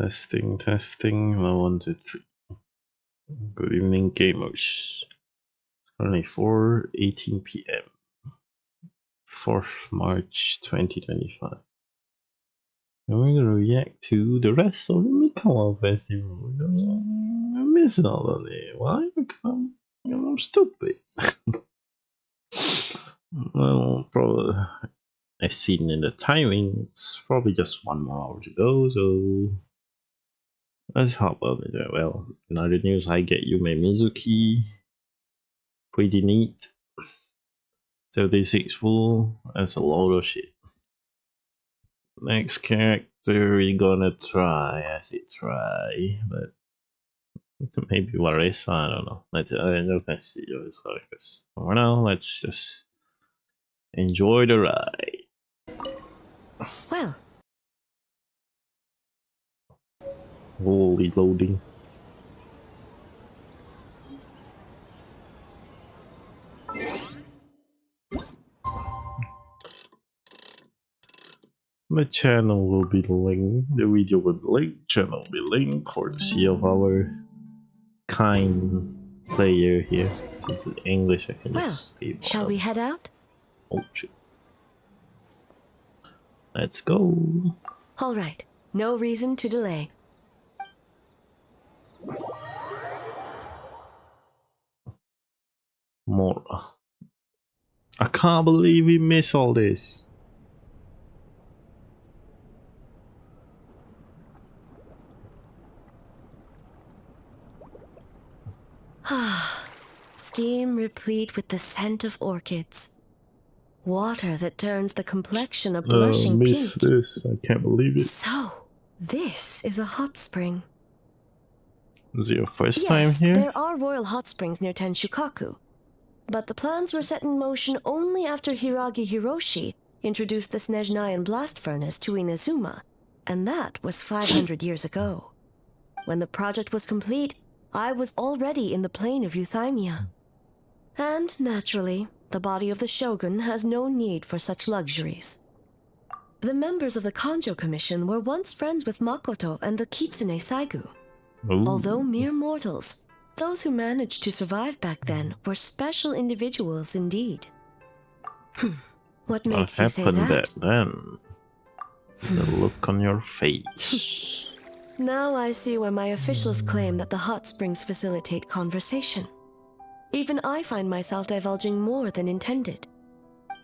Testing, testing. 1, 2, 3. Good evening, gamers. Currently 4:18 p.m. 4th March 2025. And we're gonna react to the rest of the Mikawa Festival. I'm missing all of it. Why? Because I'm stupid. Well, probably. I've seen in the timing, it's probably just 1 more hour to go, so let's hop on it. Well, in other news, I get Yume Mizuki. Pretty neat. 76 full. That's a lot of shit. Next character we're gonna try. I say try, but maybe Larissa, I don't know. Let's see. For now, let's just enjoy the ride. Well. Holy loading. The channel will be linked. The video will be linked. Channel will be linked courtesy of our kind player here. Since it's English, I can just stay. Shall we head out? Oh shit. Let's go. All right. No reason to delay. More. I can't believe we missed all this. Steam replete with the scent of orchids. Water that turns the complexion a blushing pink. This. I can't believe it. So, this is a hot spring. Is it your first time here? There are royal hot springs near Tenshukaku. But the plans were set in motion only after Hiragi Hiroshi introduced the Snezhnayan blast furnace to Inazuma, and that was 500 years ago. When the project was complete, I was already in the plain of Euthymia. And, naturally, the body of the shogun has no need for such luxuries. The members of the Kanjo Commission were once friends with Makoto and the Kitsune Saigu. Ooh. Although mere mortals, those who managed to survive back then were special individuals indeed. What makes you say that? What happened then? The look on your face. Now I see why my officials claim that the hot springs facilitate conversation. Even I find myself divulging more than intended.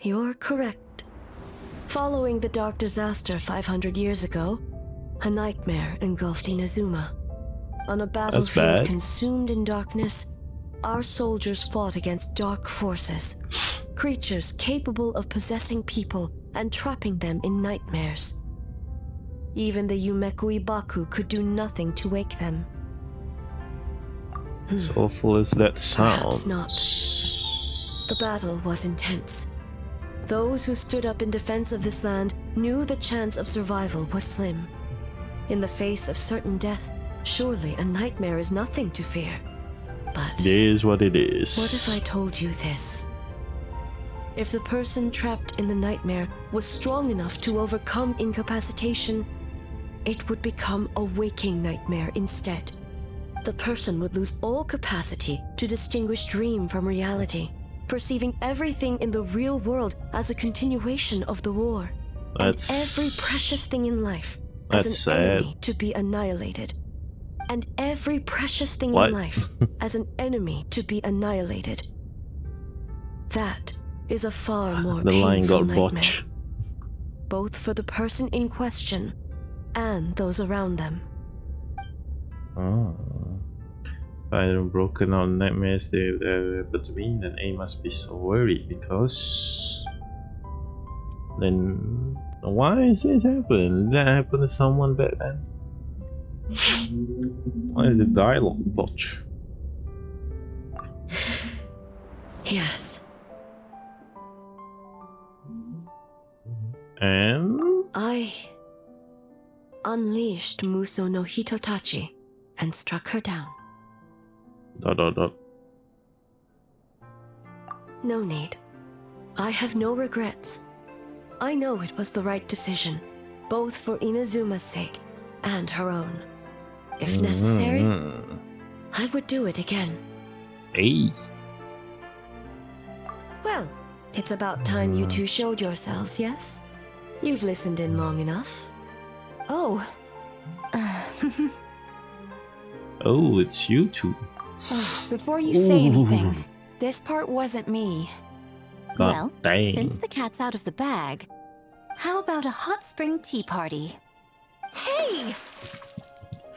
You're correct. Following the dark disaster 500 years ago, a nightmare engulfed Inazuma. On a battlefield consumed in darkness, our soldiers fought against dark forces, creatures capable of possessing people and trapping them in nightmares. Even the Yumeku Ibaku could do nothing to wake them. As awful as that sounds. Perhaps not. The battle was intense. Those who stood up in defense of this land knew the chance of survival was slim. In the face of certain death, surely a nightmare is nothing to fear. But it is what it is. What if I told you this? If the person trapped in the nightmare was strong enough to overcome incapacitation, it would become a waking nightmare instead. The person would lose all capacity to distinguish dream from reality, perceiving everything in the real world as a continuation of the war, and every precious thing in life as an enemy to be annihilated. And every precious thing in life as an enemy to be annihilated. That is a far more painful nightmare, both for the person in question and those around them. Oh. If I had broken on nightmares they happened to me, then A must be so worried because then why is this happening? Did that happen to someone back then? Why is the dialogue botch? Yes. And I unleashed Muso no Hitotachi and struck her down. ... No need. I have no regrets. I know it was the right decision, both for Inazuma's sake and her own. If necessary, Mm-hmm. I would do it again. Hey. Well, it's about time you two showed yourselves, yes? You've listened in long enough. Oh. Oh, it's you two. Before you say anything, this part wasn't me. God Well, dang. since the cat's out of the bag, how about a hot spring tea party? Hey!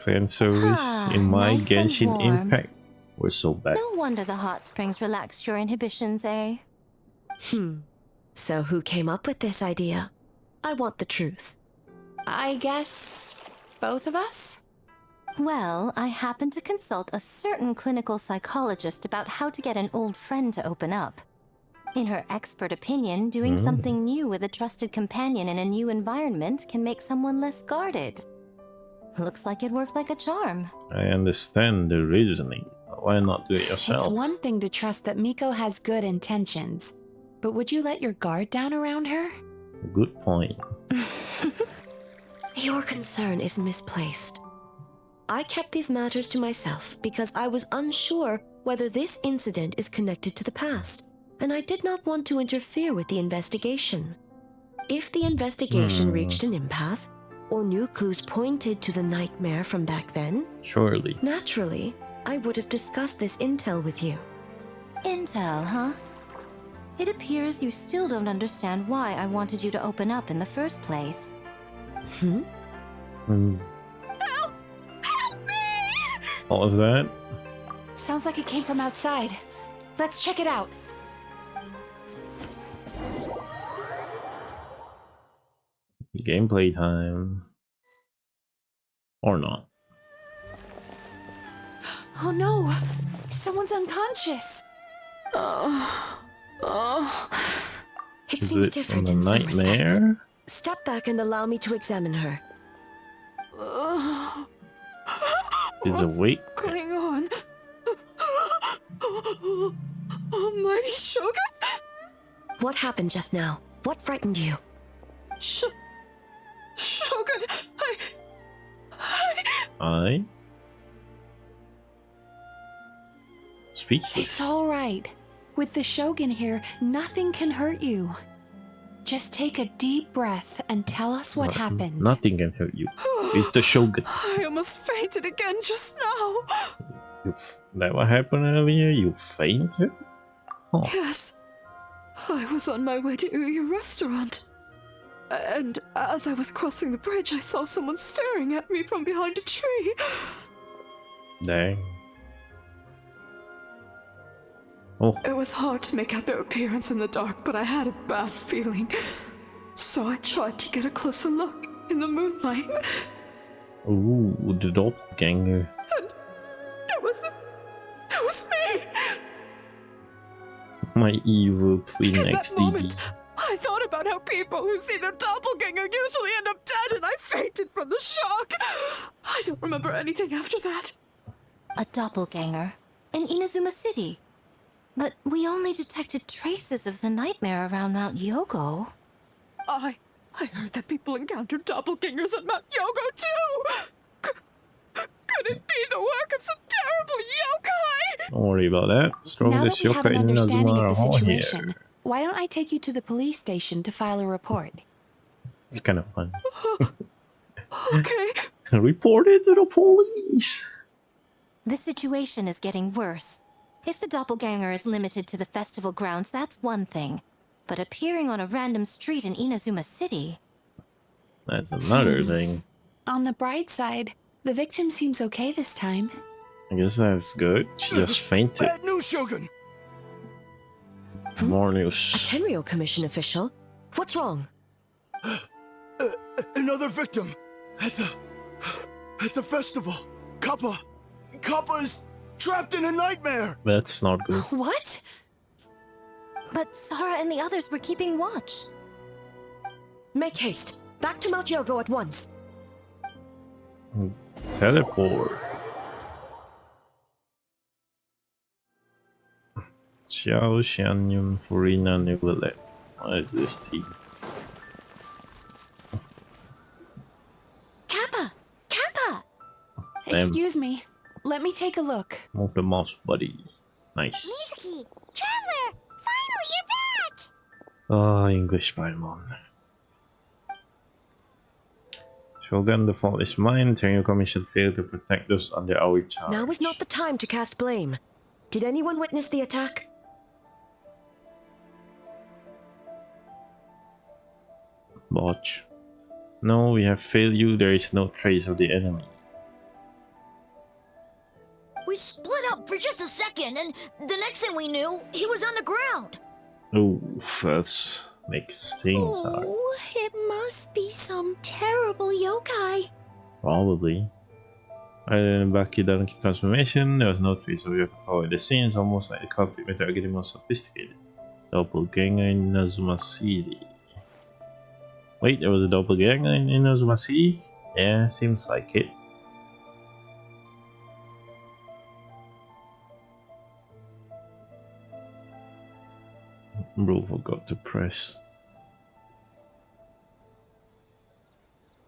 Fan service in my nice and Genshin warm. Impact was so bad. No wonder the hot springs relaxed your inhibitions, eh? So who came up with this idea? I want the truth. I guess both of us? Well, I happened to consult a certain clinical psychologist about how to get an old friend to open up. In her expert opinion, doing something new with a trusted companion in a new environment can make someone less guarded. Looks like it worked like a charm. I understand the reasoning. Why not do it It's yourself? one thing to trust that Miko has good intentions, but would you let your guard down around her? Good point. Your concern is misplaced. I kept these matters to myself because I was unsure whether this incident is connected to the past, and I did not want to interfere with the investigation. If the investigation reached an impasse, or new clues pointed to the nightmare from back then, Surely. naturally, I would have discussed this intel with you. Intel, huh? It appears you still don't understand why I wanted you to open up in the first place. Hmm. Help! Help me! What was that? Sounds like it came from outside. Let's check it out. Gameplay time. Or not. Oh no! Someone's unconscious! It Is seems it different from in the some respects. nightmare? Step back and allow me to examine her. Is awake? Going on? Almighty Shogun? What happened just now? What frightened you? Shogun, I? Speechless. It's all right. With the Shogun here, nothing can hurt you. Just take a deep breath and tell us what happened. Nothing can hurt you. It's the Shogun. I almost fainted again just now. That what happened earlier? You fainted? Oh. Yes. I was on my way to your restaurant. And as I was crossing the bridge, I saw someone staring at me from behind a tree. Dang. Oh, It was hard to make out their appearance in the dark, but I had a bad feeling. So I tried to get a closer look in the moonlight. ooh, the doppelganger. It was me! My evil twin In that XD. moment, I thought about how people who see their doppelganger usually end up dead, and I fainted from the shock. I don't remember anything after that. A doppelganger in Inazuma City. But we only detected traces of the nightmare around Mount Yogo. I heard that people encountered doppelgangers at Mount Yogo too! Could it be the work of some terrible yokai? Don't worry about that. Now Strongest that we have yokai an in understanding Inazuma of the are all situation, here. why don't I take you to the police station to file a report? It's kind of fun. Okay. Report it to the police. The situation is getting worse. If the doppelganger is limited to the festival grounds, that's one thing. But appearing on a random street in Inazuma City... That's another thing. On the bright side, the victim seems okay this time. I guess that's good. She just fainted. Bad news, Shogun! More A news. Tenryo Commission official? What's wrong? Another victim! At the festival! Kappa is trapped in a nightmare! That's not good. What? But Sara and the others were keeping watch. Make haste. Back to Mount Yogo at once. Teleport. Xiao Xianyun Furina Nugulet. What is this tea? Kappa! Kappa! Excuse me. Let me take a look. Move the mouse, buddy. Nice. Mizuki! Traveler! Finally, you're back! Ah, English Paimon. Shogun, the fault is mine. Tenryu Commission failed to protect those under our charge. Now is not the time to cast blame. Did anyone witness the attack? Botch. No, we have failed you. There is no trace of the enemy. We split up for just a second, and the next thing we knew, he was on the ground. Oof, that makes things hard. Oh, it must be some terrible yokai. Probably. Other than Baki transformation, there was no trace of your power. The scene is almost like the cockpit method are getting more sophisticated. Doppelganger in Inazuma City. Wait, there was a doppelganger in Inazuma City? Yeah, seems like it. Bro forgot to press.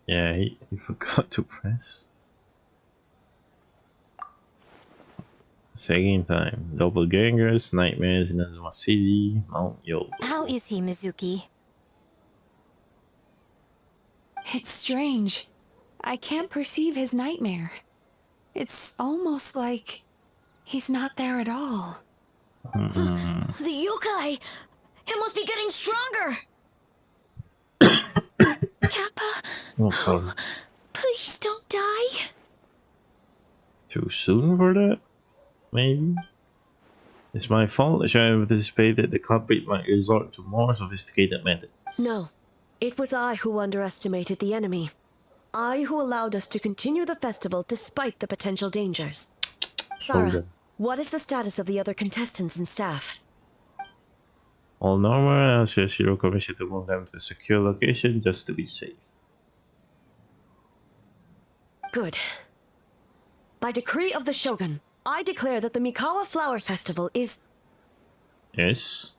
Yeah, he forgot to press. Second time. Doppelgangers, nightmares in Inazuma City, Mount Yobo. How is he, Mizuki? It's strange. I can't perceive his nightmare. It's almost like he's not there at all. The yokai! It must be getting stronger! Kappa, Oh, sorry. please don't die. Too soon for that? Maybe? It's my fault. I should have anticipated the culprit might resort to more sophisticated methods. No. It was I who underestimated the enemy. I who allowed us to continue the festival despite the potential dangers. Sarah, Shogun. what is the status of the other contestants and staff? All normal. I'll suggest Hero Commission to move them to a secure location just to be safe. Good. By decree of the Shogun, I declare that the Mikawa Flower Festival is... Yes?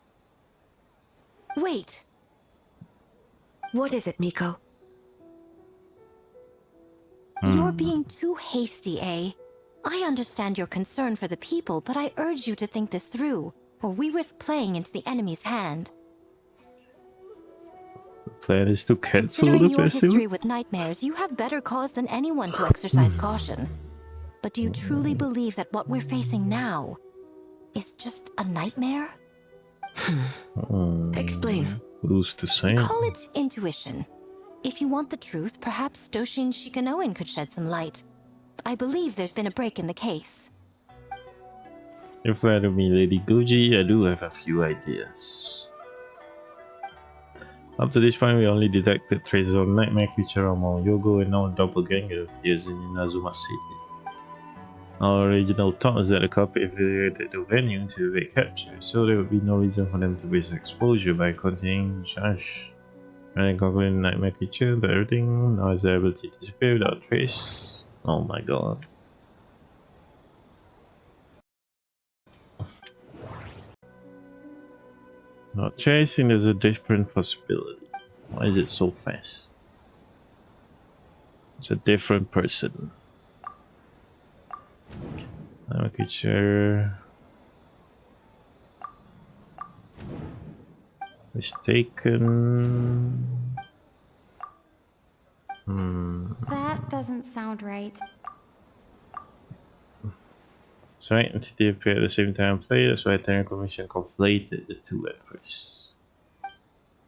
Wait, What is it, Miko? you're being too hasty, eh? I understand your concern for the people, but I urge you to think this through, or we risk playing into the enemy's hand. The plan is to cancel Considering the your festival? history with nightmares, you have better cause than anyone to exercise caution. But do you truly believe that what we're facing now is just a nightmare? Explain. Who's to say? Call it intuition. If you want the truth, perhaps Doshin Shikanoin could shed some light. I believe there's been a break in the case. You flatter me, Lady Guji. I do have a few ideas. Up to this point, we only detected traces of nightmare creature on Mount Yogo and now doppelganger appears in Inazuma City. Our original thought is that the culprit affiliated the venue to evade capture, so there would be no reason for them to risk exposure by continuing charge. And calculating nightmare creature to everything, now has the ability to disappear without trace. Oh my god. Not chasing, there's a different possibility. Why is it so fast? It's a different person. I'm a creature. Mistaken. That doesn't sound right. So right, entity appear at the same time play, that's why Terran Commission conflated the two at first.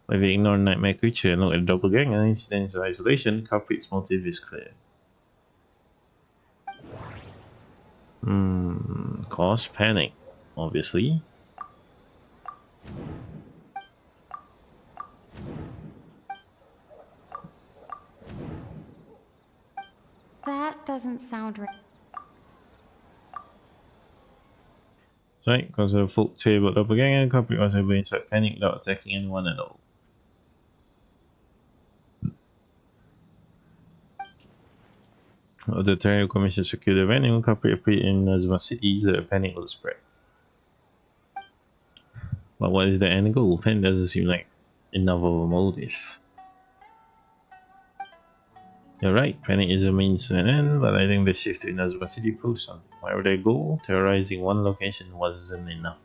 If we ignore Nightmare Creature and look at Doppelganger incidents of isolation, the culprit's motive is clear. Cause panic, obviously. That doesn't sound right. Right, because of the folk tale about Doppelganger, the culprit was able to incite panic without attacking anyone at all. The Terran Commission secured the venue, culprit appeared in Inazuma City, so the panic will spread. But what is the end goal? It doesn't seem like enough of a motive. You're right, panic is a means to an end, but I think the shift to Inazuma City proves something. Wherever they go, terrorizing one location wasn't enough.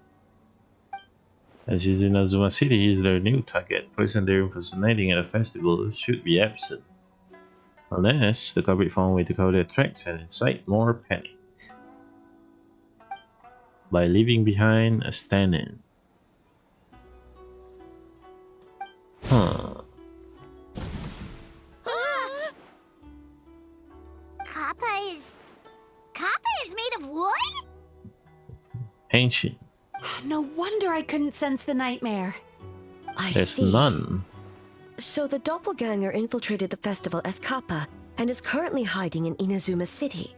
As is Inazuma City is their new target. Person they're impersonating at a festival should be absent. Unless the culprit found a way to cover their tracks and incite more panic. By leaving behind a stand-in. Huh. Kappa is made of wood? Ancient. No wonder I couldn't sense the nightmare. I There's see. none. So the doppelganger infiltrated the festival as Kappa and is currently hiding in Inazuma City.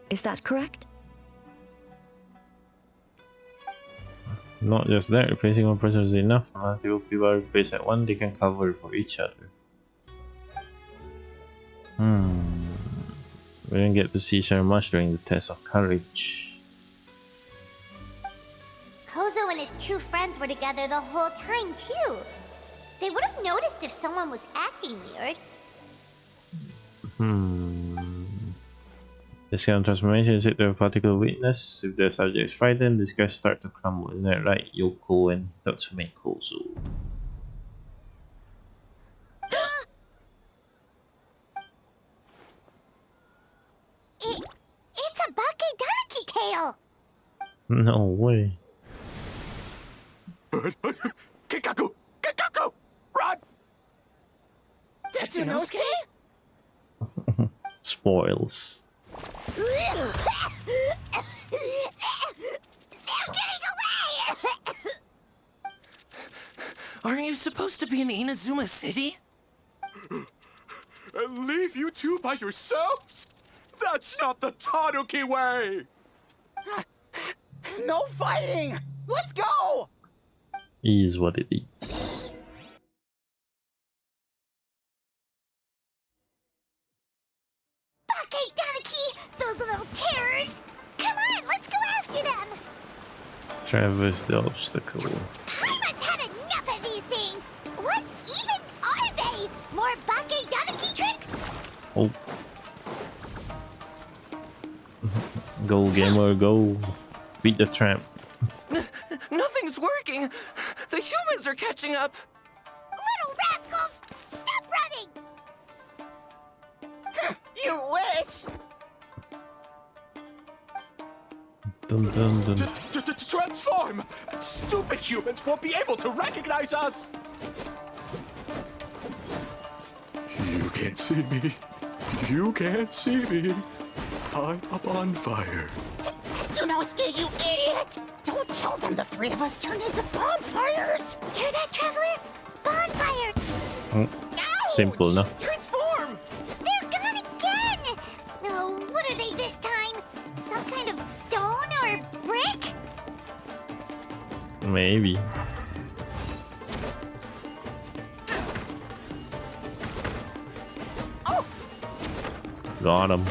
Is that correct? Not just that, replacing one person is enough. Unless two people are replaced at one, they can cover for each other. We didn't get to see Sharon much during the test of courage. Kozo and his two friends were together the whole time, too. They would have noticed if someone was acting weird. This kind of transformation is it to a particular weakness. If the subject is frightened, these guys start to crumble. Isn't that right, Yoko and Tatsume Kozo? It's a Bakedaniki tail! No way. Kikaku! Kikaku! Run! Tatsunosuke? Spoils. They're getting away! Aren't you supposed to be in Inazuma City? And leave you two by yourselves? That's not the Tanuki way! No fighting! Let's go! Is what it is. Bakedaniki! Those little terrors! Come on, let's go after them! Traverse the obstacle. Paimon's had enough of these things! What even are they? More Bakedaniki tricks? Oh. Go, gamer, go. Beat the tramp. Nothing's working! The humans are catching up! Little rascals! Stop running! You wish! Dun dun dun. Transform! Stupid humans won't be able to recognize us! You can't see me. You can't see me. I'm up on fire. Tatsunosuke, you idiot! Don't tell them the three of us turned into bonfires! Hear that, Traveler? Bonfire! Simple enough. Transform! They're gone again! Oh, what are they this time? Some kind of stone or brick? Maybe. Got him.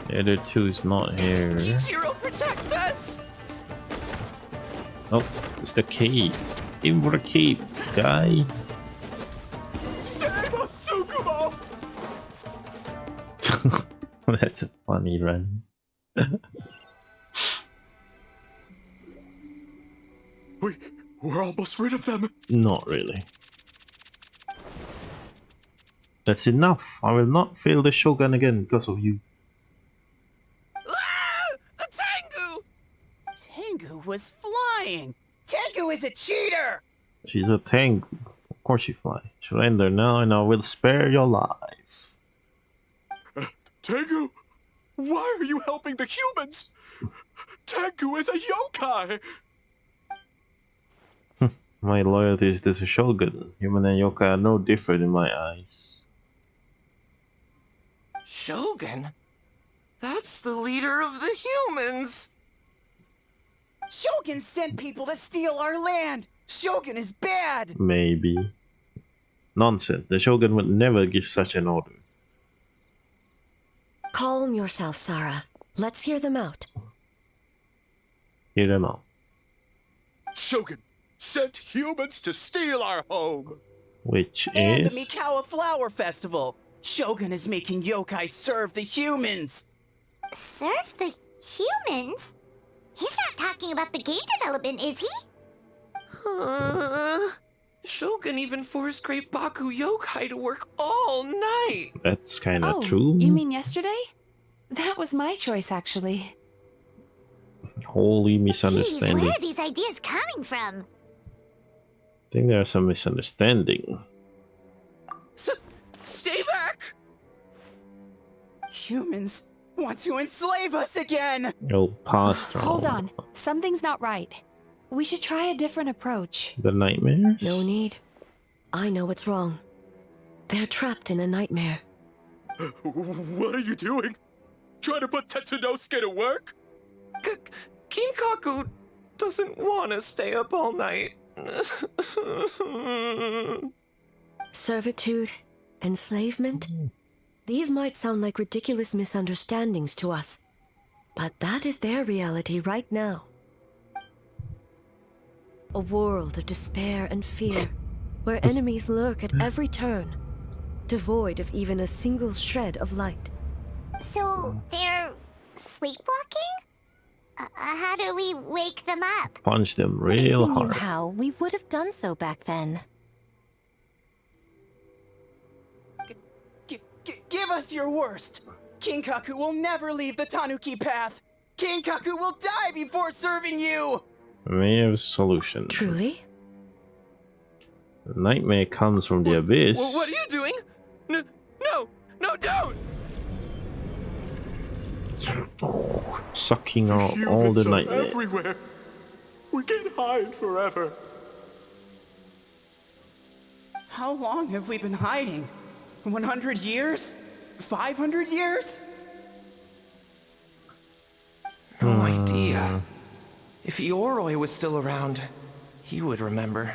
The other two is not here. Zero, protect us! Oh, it's the cape. Aim for the cape, guy. Save us, Tsukumo! That's a funny run. We're almost rid of them. Not really. That's enough. I will not fail the Shogun again because of you. Ah! A Tengu! Tengu was flying. Tengu is a cheater! She's a tank. Of course she fly. Surrender now and I will spare your life. Tengu, why are you helping the humans? Tengu is a yokai. My loyalty is to the Shogun. Human and yokai are no different in my eyes. Shogun? That's the leader of the humans! Shogun sent people to steal our land! Shogun is bad! Maybe. Nonsense. The Shogun would never give such an order. Calm yourself, Sarah. Let's hear them out. Hear them out. Shogun sent humans to steal our home. Which And is... the Mikawa Flower Festival! Shogun is making yokai serve the humans. Serve the humans? He's not talking about the game development, is he? Shogun even forced Great Baku yokai to work all night. That's kind of Oh, true. you mean yesterday? That was my choice, actually. Holy Jeez, misunderstanding. where are these ideas coming from? I think there's some misunderstanding. Stay back! Humans want to enslave us again! Oh, past Hold on. Something's not right. We should try a different approach. The nightmares? No need. I know what's wrong. They're trapped in a nightmare. What are you doing? Trying to put Tetsunosuke to work? Kinkaku doesn't want to stay up all night. Servitude, enslavement. These might sound like ridiculous misunderstandings to us, but that is their reality right now. A world of despair and fear, where enemies lurk at every turn, devoid of even a single shred of light. So, they're sleepwalking? How do we wake them up? Punch them If real we knew hard. how, we would have done so back then. Give us your worst! Kinkaku will never leave the Tanuki path! Kinkaku will die before serving you! We have a solution. Truly? The nightmare comes from the abyss. What are you doing? No, don't! Sucking out all the Humans are nightmare. everywhere. We can hide forever. How long have we been hiding? 100 years? 500 years? No idea. If Yoroi was still around, he would remember.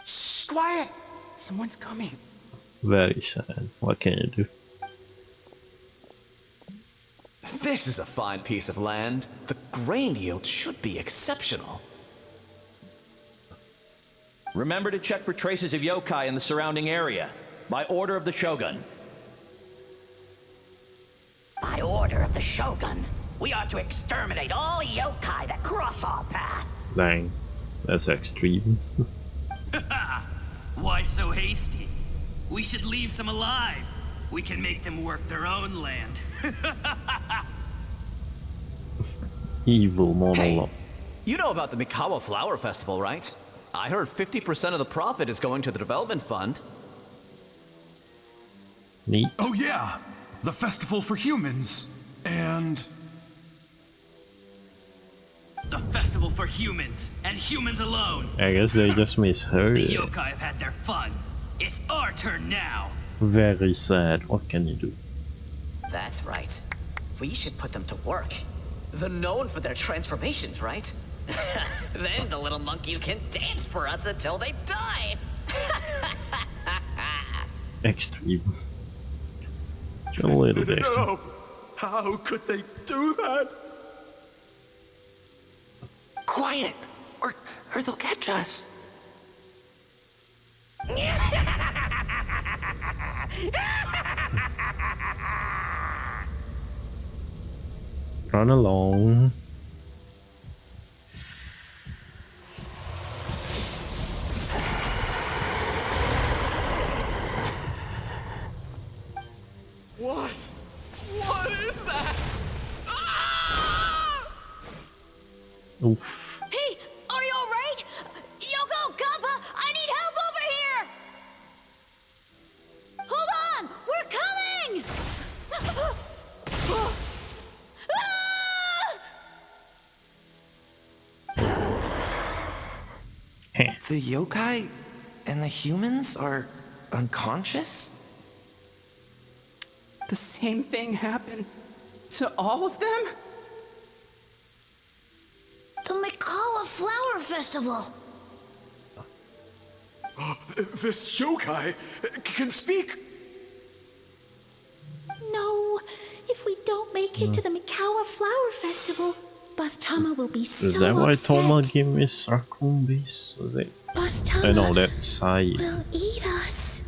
Shh, quiet! Someone's coming. Very sad. What can you do? This is a fine piece of land. The grain yield should be exceptional. Remember to check for traces of yokai in the surrounding area. By order of the Shogun. By order of the Shogun, we are to exterminate all yokai that cross our path. Dang. That's extreme. Why so hasty? We should leave some alive. We can make them work their own land. Evil monologue. You know about the Mikawa Flower Festival, right? I heard 50% of the profit is going to the development fund. Neat. Oh yeah, the festival for humans. And... The festival for humans, and humans alone. I guess they just misheard. The yokai have had their fun. It's our turn now. Very sad. What can you do? That's right. We should put them to work. They're known for their transformations, right? Then the little monkeys can dance for us until they die. Extreme. Just a little bit. No! How could they do that? Quiet, or they'll catch us. Run along. What? What is that? Ah! Oof. Hey, are you alright? Yoko, Kappa, I need help over here! Hold on! We're coming! The yokai and the humans are unconscious? The same thing happened to all of them? The Mikawa Flower Festival! This yokai can speak. No, if we don't make it to the Mikawa Flower Festival, Bastama will be so Is that why upset. Toma gave me Sarkumbis? Was it? Bastama I know that's Sai. will eat us.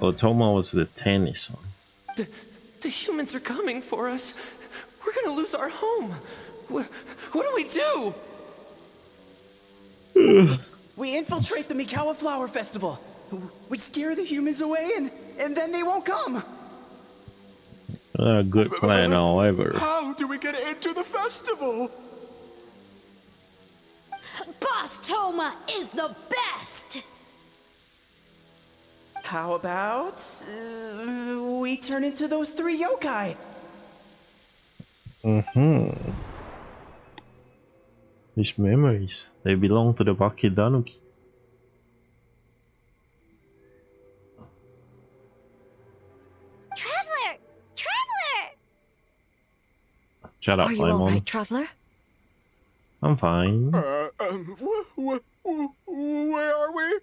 Oh, Toma was the tennis one. The humans are coming for us. We're gonna lose our home. What do we do? We infiltrate the Mikawa Flower Festival. We scare the humans away and then they won't come. Good plan, however. How do we get into the festival? Boss Toma is the best! How about we turn into those 3 yokai? These memories, they belong to the Bakidanuki. Traveler! Traveler! Shut up, Are you Paimon. alright, Traveler? I'm fine. Where are we?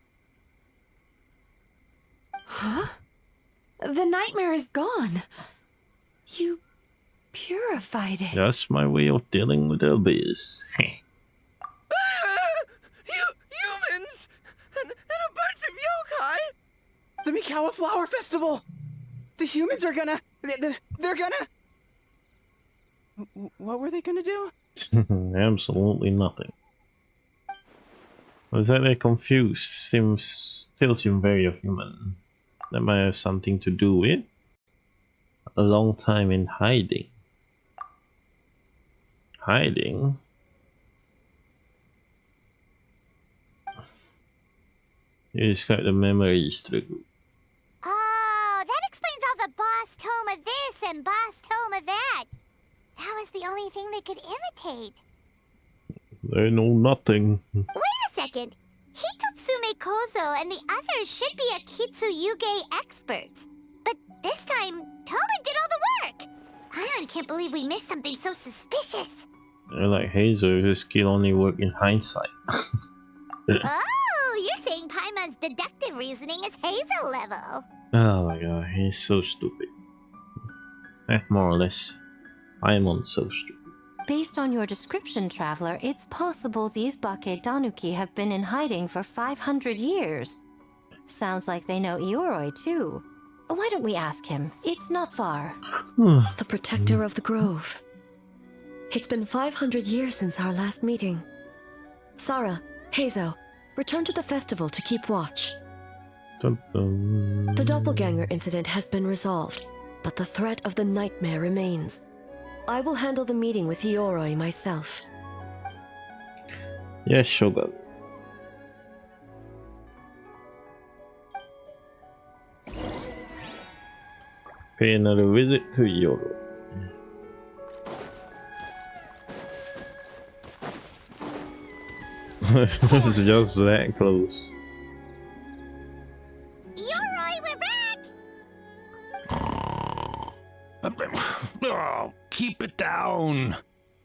Huh? The nightmare is gone. You purified it. That's my way of dealing with the abyss. Humans! And a bunch of yokai! The Mikawa Flower Festival! The humans are gonna... They're gonna... What were they gonna do? Absolutely nothing. Was that they're confused? Still seem very human. That might have something to do with a long time in hiding. Hiding? You describe the memories to the group. Oh, that explains all the Boss Toma this and Boss Toma that. That was the only thing they could imitate. They know nothing. Wait a second. Hitotsume Kozo and the others should be Akitsuyuge experts. But this time, Toma did all the work. I can't believe we missed something so suspicious. They're like Hazel, his skill only work in hindsight. Oh, you're saying Paimon's deductive reasoning is Hazel level. Oh my god, he's so stupid. More or less. Paimon's so stupid. Based on your description, Traveler, it's possible these Bakedanuki have been in hiding for 500 years. Sounds like they know Ioroi, too. Why don't we ask him? It's not far. The protector of the grove. It's been 500 years since our last meeting. Sarah, Hazo, return to the festival to keep watch. Dun-dun. The doppelganger incident has been resolved, but the threat of the nightmare remains. I will handle the meeting with Ioroi myself. Yes, Shogun. Pay another visit to Ioroi. It's just that close. Ioroi, we're back! Oh, keep it down.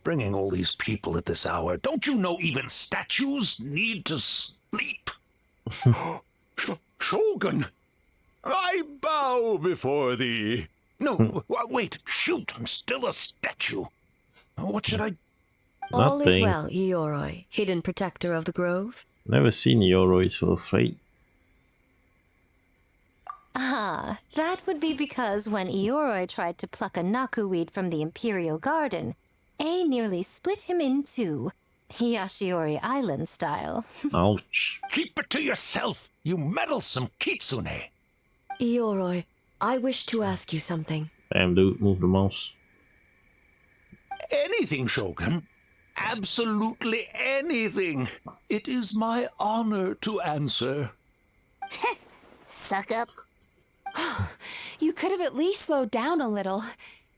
Bringing all these people at this hour. Don't you know even statues need to sleep? Shogun, I bow before thee. No, wait, shoot, I'm still a statue. What should I... All is Nothing. well, Ioroi, hidden protector of the grove. Never seen Ioroi so afraid. Ah, that would be because when Ioroi tried to pluck a Naku weed from the Imperial Garden, A nearly split him in two, Yashiori Island style. Ouch. Keep it to yourself, you meddlesome kitsune. Ioroi, I wish to ask you something. Damn, dude, move the mouse. Anything, Shogun. Absolutely anything. It is my honor to answer. Suck up. You could have at least slowed down a little.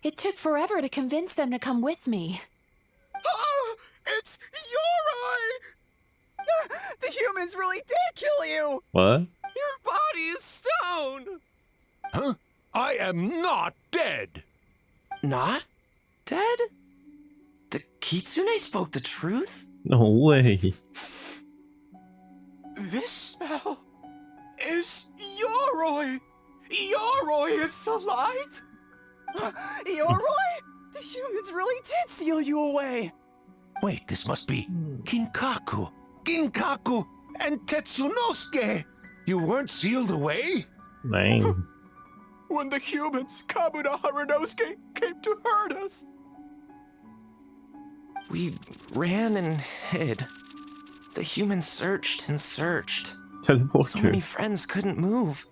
It took forever to convince them to come with me. Oh, it's Ioroi! The humans really did kill you! What? Your body is stone! Huh? I am not dead. Not dead? The kitsune spoke the truth? No way. This smell is Ioroi! Ioroi is alive! Ioroi? The humans really did seal you away! Wait, this must be Ginkaku, and Tetsunosuke. You weren't sealed away? Dang. When the humans, Kabuna Harunosuke, came to hurt us. We ran and hid. The humans searched and searched. Teleporter. So many friends couldn't move.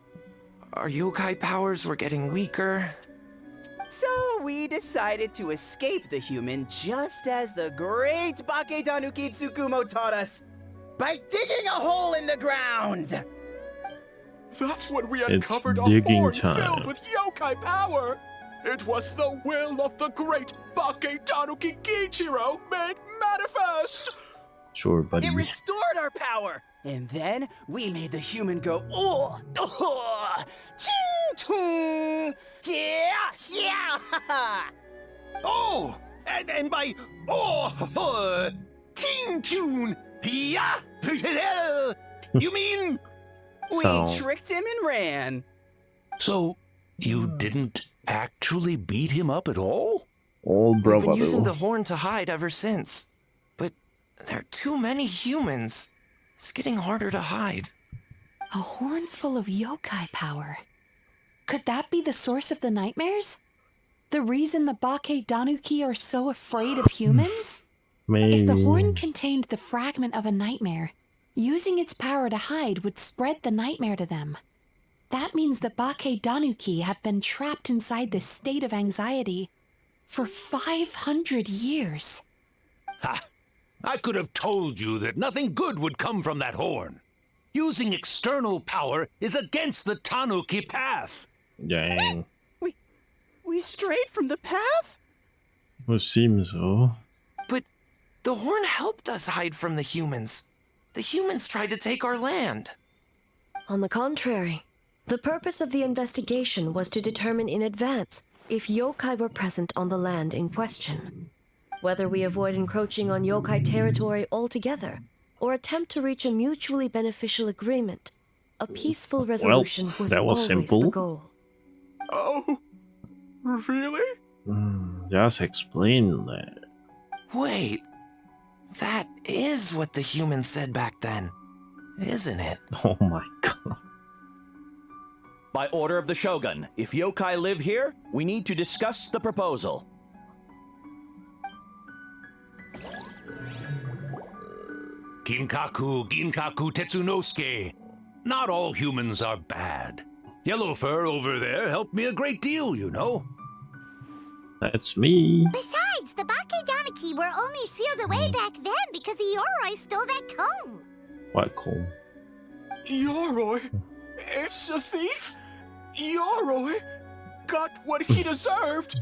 Our yokai powers were getting weaker. So we decided to escape the human just as the great Baketanuki Tsukumo taught us, by digging a hole in the ground! That's when we It's uncovered a digging horn time. filled with yokai power! It was the will of the great Baketanuki Gichiro made manifest! Sure, buddy. It restored our power! And then we made the human go, oh, oh, ching, chung, yeah, yeah, ha, ha. Oh, and by ting tune, yeah, you mean? We So- tricked him and ran. So you didn't actually beat him up at all? Old We've been bravo. using the horn to hide ever since. But there are too many humans. It's getting harder to hide. A horn full of yokai power. Could that be the source of the nightmares? The reason the Bake Danuki are so afraid of humans? Maybe. If the horn contained the fragment of a nightmare, using its power to hide would spread the nightmare to them. That means the Bake Danuki have been trapped inside this state of anxiety for 500 years. Ha! I could have told you that nothing good would come from that horn. Using external power is against the Tanuki path. Dang. We strayed from the path? It seems so. But the horn helped us hide from the humans. The humans tried to take our land. On the contrary, the purpose of the investigation was to determine in advance if yokai were present on the land in question. Whether we avoid encroaching on yokai territory altogether, or attempt to reach a mutually beneficial agreement, a peaceful resolution was that was always simple. the goal. Oh, really? Just explain that. Wait, that is what the humans said back then, isn't it? Oh my god. By order of the Shogun, if yokai live here, we need to discuss the proposal. Ginkaku Tetsunosuke. Not all humans are bad. Yellow Fur over there helped me a great deal, you know. That's me. Besides, the Bakedaniki were only sealed away back then because Ioroi stole that comb. What comb? Yoroi? It's a thief? Yoroi got what he deserved.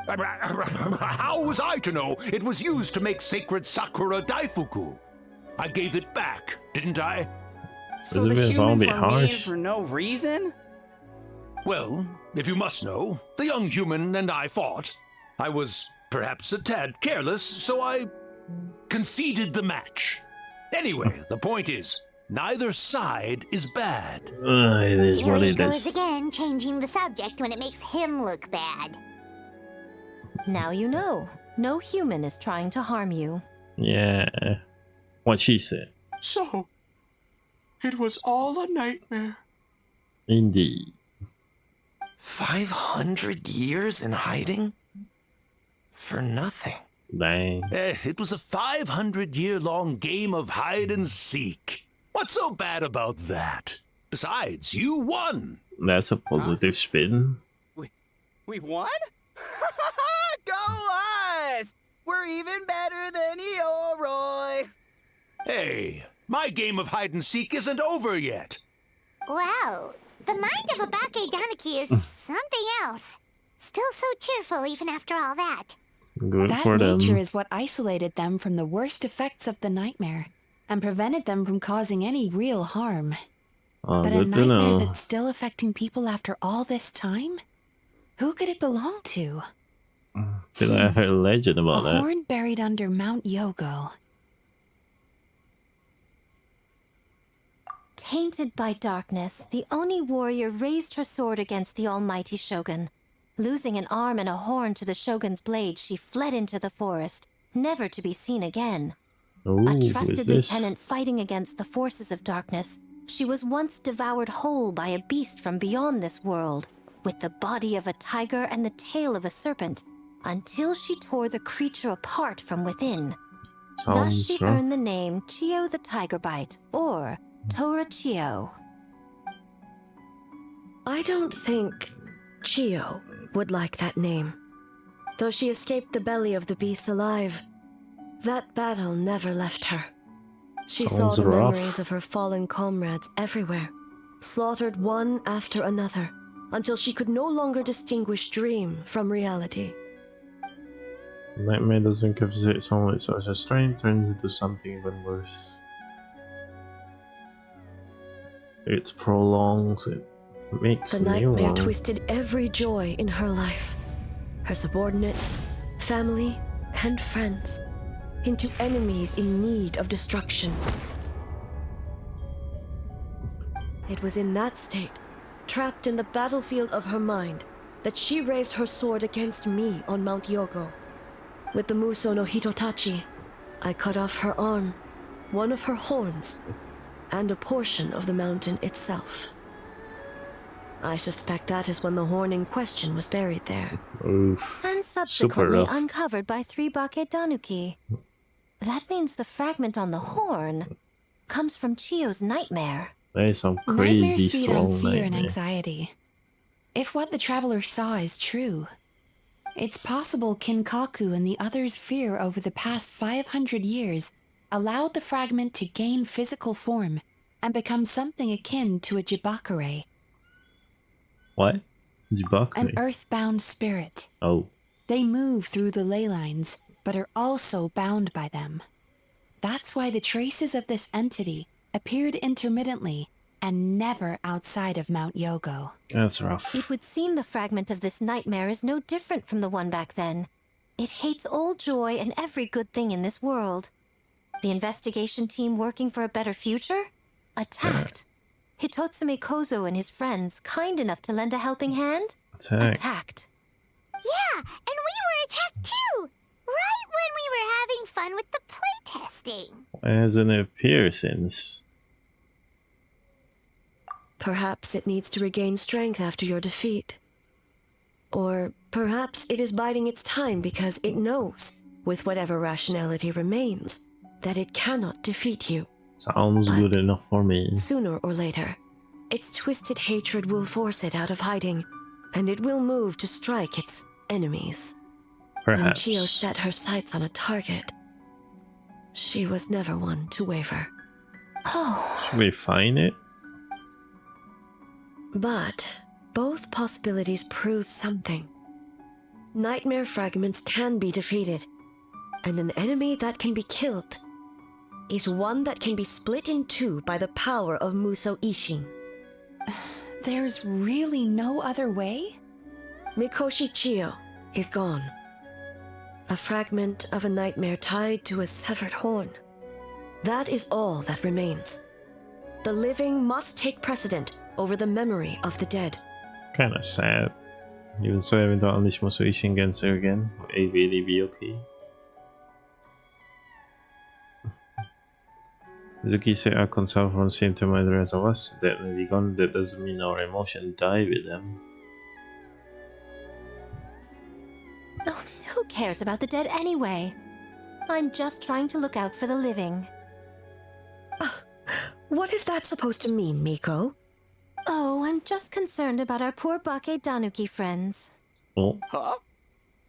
How was I to know it was used to make sacred Sakura Daifuku? I gave it back, didn't I? So Doesn't the it sound a humans bit were mean harsh? for no reason? Well, if you must know, the young human and I fought. I was perhaps a tad careless, so I conceded the match. Anyway, the point is, neither side is bad. It is Here what he it goes is. again, changing the subject when it makes him look bad. Now you know. No human is trying to harm you. Yeah. What she said. So, it was all a nightmare. Indeed. 500 years in hiding? For nothing. Dang. It was a 500-year-long game of hide and seek. What's so bad about that? Besides, you won. That's a positive spin. We won? Go us! We're even better than Ioroi! Hey, my game of hide and seek isn't over yet. Wow, the mind of a Bakedaniki is something else. Still so cheerful even after all that. Good That for them. nature is what isolated them from the worst effects of the nightmare and prevented them from causing any real harm. But a Good to nightmare know. that's still affecting people after all this time? Who could it belong to? Did I heard a legend A about that? horn buried under Mount Yogo. Tainted by darkness, the Oni warrior raised her sword against the almighty shogun. Losing an arm and a horn to the shogun's blade, she fled into the forest, never to be seen again. Ooh, A who is trusted this? lieutenant fighting against the forces of darkness, She was once devoured whole by a beast from beyond this world, with the body of a tiger and the tail of a serpent, until she tore the creature apart from within. Thus she rough. earned the name Chio the Tiger Bite, or Tora Chio. I don't think Chio would like that name. Though she escaped the belly of the beast alive, that battle never left her. She saw Sounds the rough. memories of her fallen comrades everywhere, slaughtered one after another, until she could no longer distinguish dream from reality. Nightmare doesn't give its own source of strength, turns into something even worse. It prolongs it, makes The new nightmare ones. twisted every joy in her life, her subordinates, family, and friends, into enemies in need of destruction. It was in that state, trapped in the battlefield of her mind, that she raised her sword against me on Mount Yogo. With the Muso no Hitotachi, I cut off her arm, one of her horns, and a portion of the mountain itself. I suspect that is when the horn in question was buried there. Oof. And Super subsequently rough. uncovered by 3 Bakedanuki. That means the fragment on the horn comes from Chio's nightmare. That is some crazy Nightmares feed on strong fear and nightmare. anxiety. If what the traveler saw is true, it's possible Kinkaku and the others' fear over the past 500 years allowed the fragment to gain physical form and become something akin to a jibakure, What? an Jibakure? earthbound spirit. Oh. They move through the ley lines, but are also bound by them. That's why the traces of this entity appeared intermittently and never outside of Mount Yogo. That's rough. It would seem the fragment of this nightmare is no different from the one back then. It hates all joy and every good thing in this world. The investigation team working for a better future? Attacked. Hitotsume Kozo and his friends, kind enough to lend a helping hand? Attacked. Yeah, and we were attacked too! Right when we were having fun with the playtesting. Why hasn't it appeared since? Perhaps it needs to regain strength after your defeat. Or perhaps it is biding its time because it knows, with whatever rationality remains, that it cannot defeat you. Sounds good enough for me. Sooner or later, its twisted hatred will force it out of hiding, and it will move to strike its enemies. When Perhaps. Chio set her sights on a target, she was never one to waver. Should we find it? But both possibilities prove something. Nightmare fragments can be defeated, and an enemy that can be killed is one that can be split in two by the power of Muso Ishin. There's really no other way? Mikoshi Chio is gone. A fragment of a nightmare tied to a severed horn. That is all that remains. The living must take precedent over the memory of the dead. Kinda sad. Even so, I haven't done Unleash Muso Ishin Gensu again. Will it really be okay? Mizuki said our concern from the same time as the rest of us. That may be gone, that doesn't mean our emotion die with them. Oh, who cares about the dead anyway? I'm just trying to look out for the living. What is that supposed to mean, Miko? Oh, I'm just concerned about our poor Bakedanuki friends. Oh. Huh?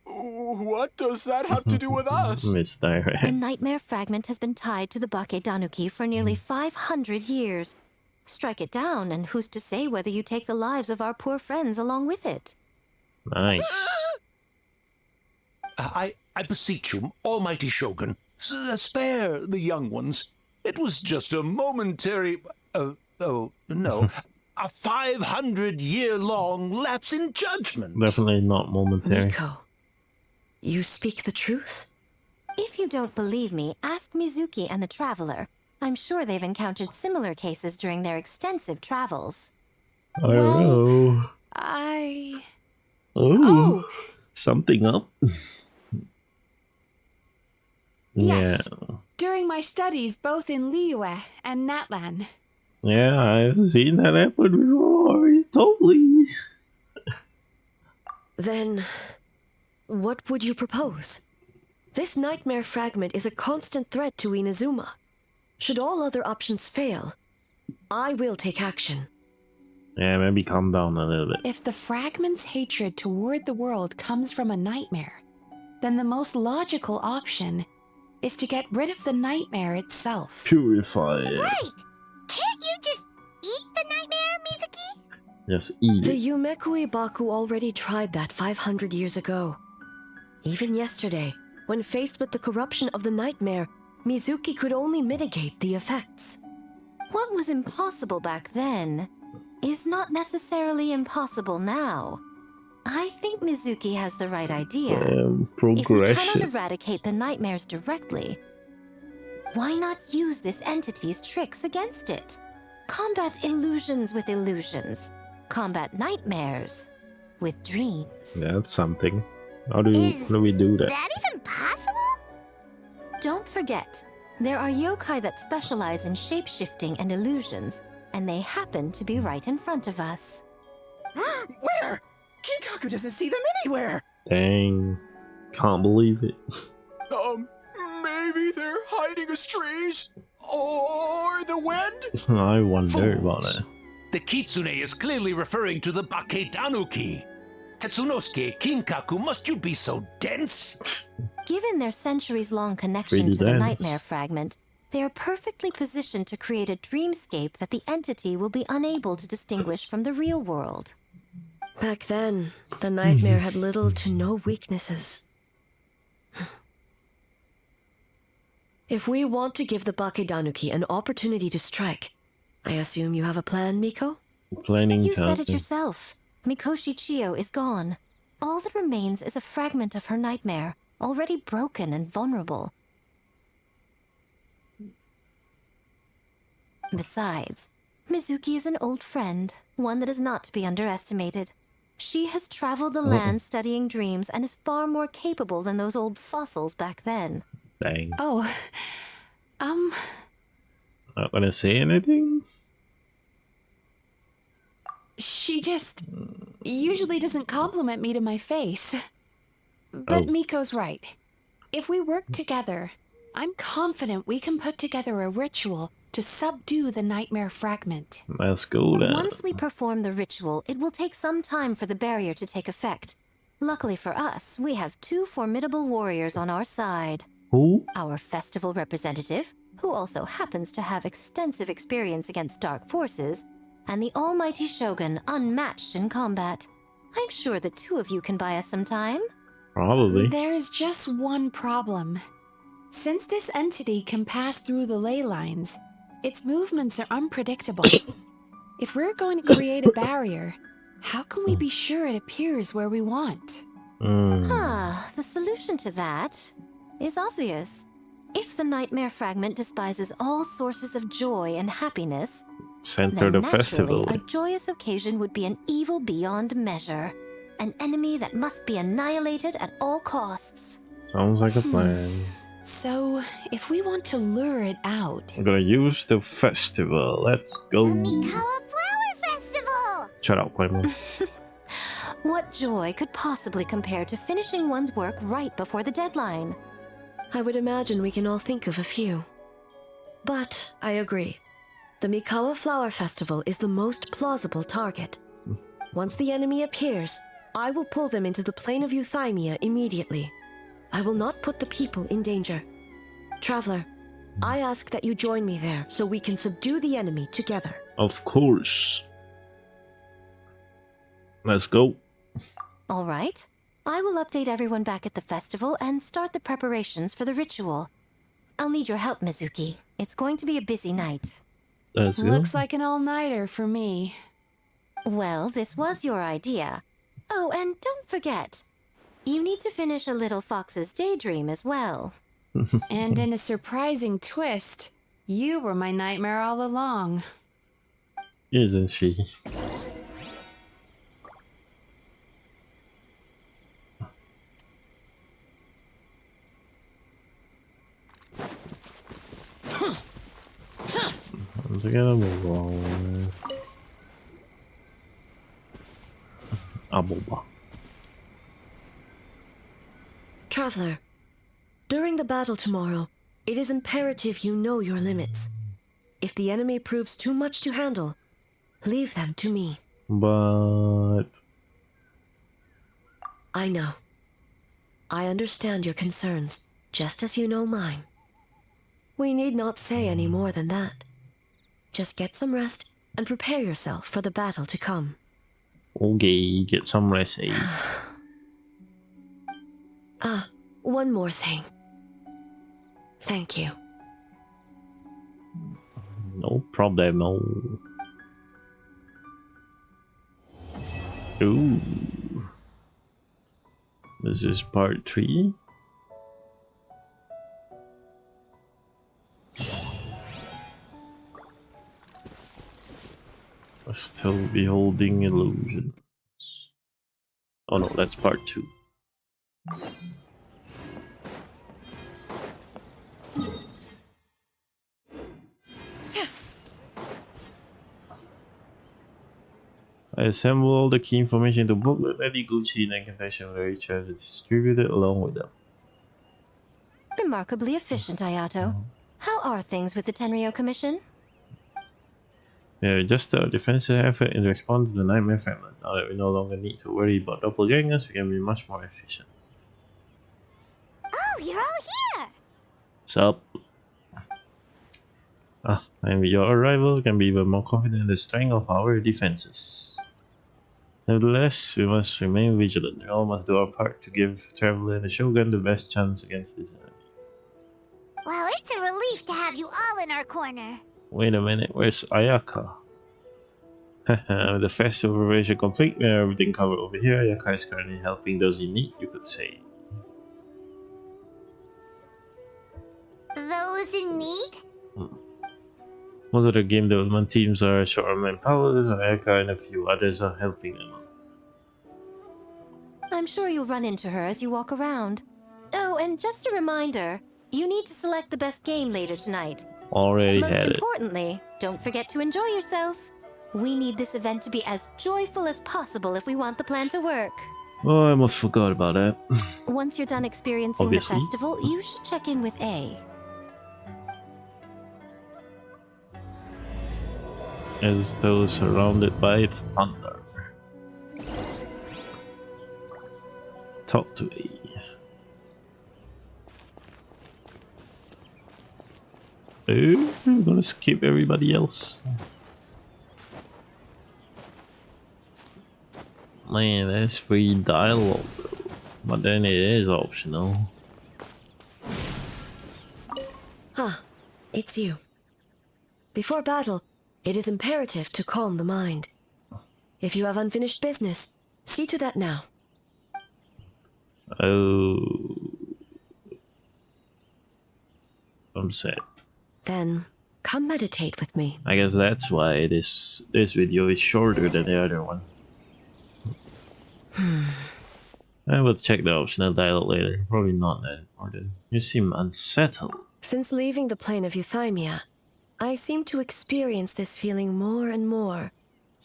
What does that have to do with us? Misdirect. The nightmare fragment has been tied to the Bakedanuki for nearly 500 years. Strike it down, and who's to say whether you take the lives of our poor friends along with it? Nice. I beseech you, almighty Shogun, spare the young ones. It was just a momentary... oh, no. A 500-year-long lapse in judgment. Definitely not momentary. Miko, you speak the truth? If you don't believe me, ask Mizuki and the Traveler. I'm sure they've encountered similar cases during their extensive travels. I know. Oh! Something up. Yes. During my studies both in Liyue and Natlan, Yeah, I've seen that happen before. Totally. Then, what would you propose? This nightmare fragment is a constant threat to Inazuma. Should all other options fail, I will take action. Yeah, maybe calm down a little bit. If the fragment's hatred toward the world comes from a nightmare, then the most logical option is to get rid of the nightmare itself. Purify it. Right! Can't you just eat the nightmare, Mizuki? Just eat The it. Yumekui Baku already tried that 500 years ago. Even yesterday, when faced with the corruption of the nightmare, Mizuki could only mitigate the effects. What was impossible back then is not necessarily impossible now. I think Mizuki has the right idea. If we cannot Progression. eradicate the nightmares directly, why not use this entity's tricks against it? Combat illusions with illusions. Combat nightmares with dreams. That's something. How do we do that? That even possible? Don't forget, there are yokai that specialize in shape-shifting and illusions, and they happen to be right in front of us. Where? Kinkaku doesn't see them anywhere! Dang. Can't believe it. Maybe they're hiding us trees? Or the wind? I wonder about it. The kitsune is clearly referring to the Baketanuki. Tetsunosuke, Kinkaku, must you be so dense? Given their centuries-long connection Pretty to the dense. nightmare fragment, they are perfectly positioned to create a dreamscape that the entity will be unable to distinguish from the real world. Back then, the nightmare had little to no weaknesses. If we want to give the Bakedanuki an opportunity to strike, I assume you have a plan, Miko? Planning You said it something. yourself. Mikoshi Chiyo is gone. All that remains is a fragment of her nightmare, already broken and vulnerable. Besides, Mizuki is an old friend, one that is not to be underestimated. She has traveled the land studying dreams and is far more capable than those old fossils back then. Dang. Oh, Not gonna say anything? she just usually doesn't compliment me to my face. But Oh. Miko's right. If we work together, I'm confident we can put together a ritual to subdue the nightmare fragment. Let's go then. Once we perform the ritual, it will take some time for the barrier to take effect. Luckily for us, we have two formidable warriors on our side. Who? Our festival representative, who also happens to have extensive experience against dark forces, and the almighty Shogun, unmatched in combat. I'm sure the two of you can buy us some time. Probably. There's just one problem. Since this entity can pass through the ley lines, its movements are unpredictable. If we're going to create a barrier, how can we be sure it appears where we want? The solution to that is obvious. If the nightmare fragment despises all sources of joy and happiness, Center then the naturally festival. a joyous occasion would be an evil beyond measure. An enemy that must be annihilated at all costs. Sounds like a plan. So, if we want to lure it out, I'm gonna use the festival. Let's go. Mikawa Flower Festival! Shut up, Paimon. What joy could possibly compare to finishing one's work right before the deadline? I would imagine we can all think of a few. But I agree. The Mikawa Flower Festival is the most plausible target. Once the enemy appears, I will pull them into the plane of Euthymia immediately. I will not put the people in danger. Traveler, I ask that you join me there so we can subdue the enemy together. Of course. Let's go. All right. I will update everyone back at the festival and start the preparations for the ritual. I'll need your help, Mizuki. It's going to be a busy night. Let's go. looks like an all-nighter for me. Well, this was your idea. Oh, and don't forget, you need to finish a little fox's daydream as well. And in a surprising twist, you were my nightmare all along. Isn't she? we gotta move on. Aboba. Traveler, during the battle tomorrow, it is imperative you know your limits. If the enemy proves too much to handle, leave them to me. But I know. I understand your concerns, just as you know mine. We need not say any more than that. Just get some rest and prepare yourself for the battle to come. okay, get some rest, eh? Ah, one more thing. Thank you. No problemo. Ooh. This is part 3. Still beholding illusions. Oh no, that's part 2. I assemble all the key information into booklet, Eddie Gucci and confession where each has it distributed along with them. Remarkably efficient, Ayato. How are things with the Tenryo Commission? Yeah, just our defensive effort in response to the Nightmare famine. Now that we no longer need to worry about doppelgangers, we can be much more efficient. Oh, you're all here! Sup? And with your arrival, we can be even more confident in the strength of our defenses. Nevertheless, we must remain vigilant. We all must do our part to give Traveler and the Shogun the best chance against this enemy. Well, it's a relief to have you all in our corner. Wait a minute, where's Ayaka? With the festival preparation complete, we have everything covered over here. Ayaka is currently helping those in need, you could say. Those in need? Most of the game development teams are short on manpower, and Ayaka and a few others are helping them out. I'm sure you'll run into her as you walk around. Oh, and just a reminder, you need to select the best game later tonight. Already Most had it. importantly, don't forget to enjoy yourself. We need this event to be as joyful as possible if we want the plan to work. Oh, I almost forgot about that. Once you're done experiencing Obviously. the festival, you should check in with A. As though surrounded by thunder. Talk to A. Oh, I'm gonna skip everybody else. Man, that's free dialogue though. But then it is optional. Ah, it's you. Before battle, it is imperative to calm the mind. If you have unfinished business, see to that now. Oh, I'm sad. Then, come meditate with me. I guess that's why this video is shorter than the other one. I will check the optional dialogue later. Probably not that important. You seem unsettled. Since leaving the plane of Euthymia, I seem to experience this feeling more and more,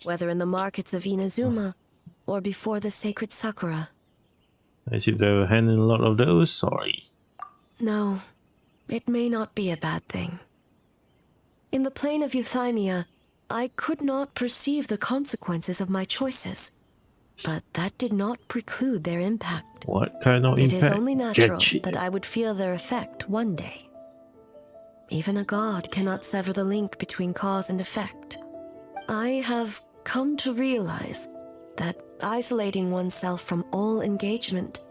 whether in the markets of Inazuma or before the sacred Sakura. I seem to have a hand in a lot of those. Sorry. No, it may not be a bad thing. In the plane of Euthymia, I could not perceive the consequences of my choices, but that did not preclude their impact. What kind of It impact? is only natural Genshin. that I would feel their effect one day. Even a god cannot sever the link between cause and effect. I have come to realize that isolating oneself from all engagement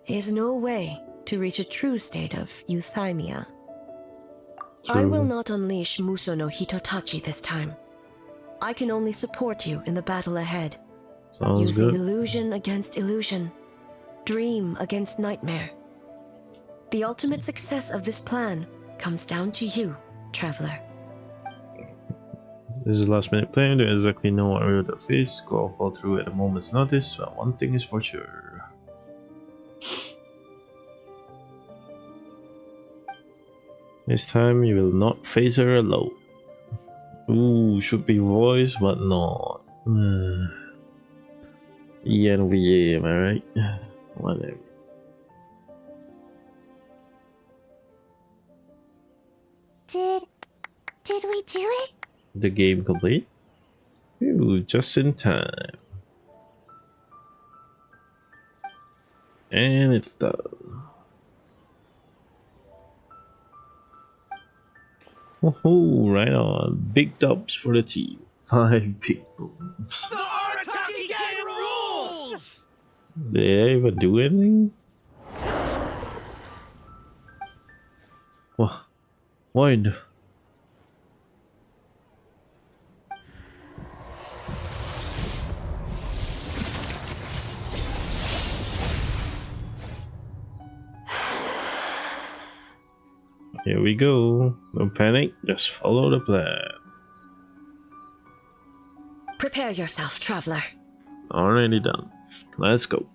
is no way to reach a true state of euthymia. I will not unleash Muso no Hitotachi this time. I can only support you in the battle ahead, Sounds using good. illusion against illusion, dream against nightmare. The ultimate success of this plan comes down to you, Traveler. This is last minute plan. Don't exactly know what we would face. Go all fall through at a moment's notice, but one thing is for sure. This time you will not face her alone. Ooh, should be voice, but not. ENVA, am I right? Whatever. Did we do it? The game complete? Ooh, just in time. And it's done. Oh, right on. Big dubs for the team. 5 big booms. The Arataki gang rules! Did they even do anything? What? Why? Here we go. No panic, just follow the plan. Prepare yourself, traveler. Already done. Let's go.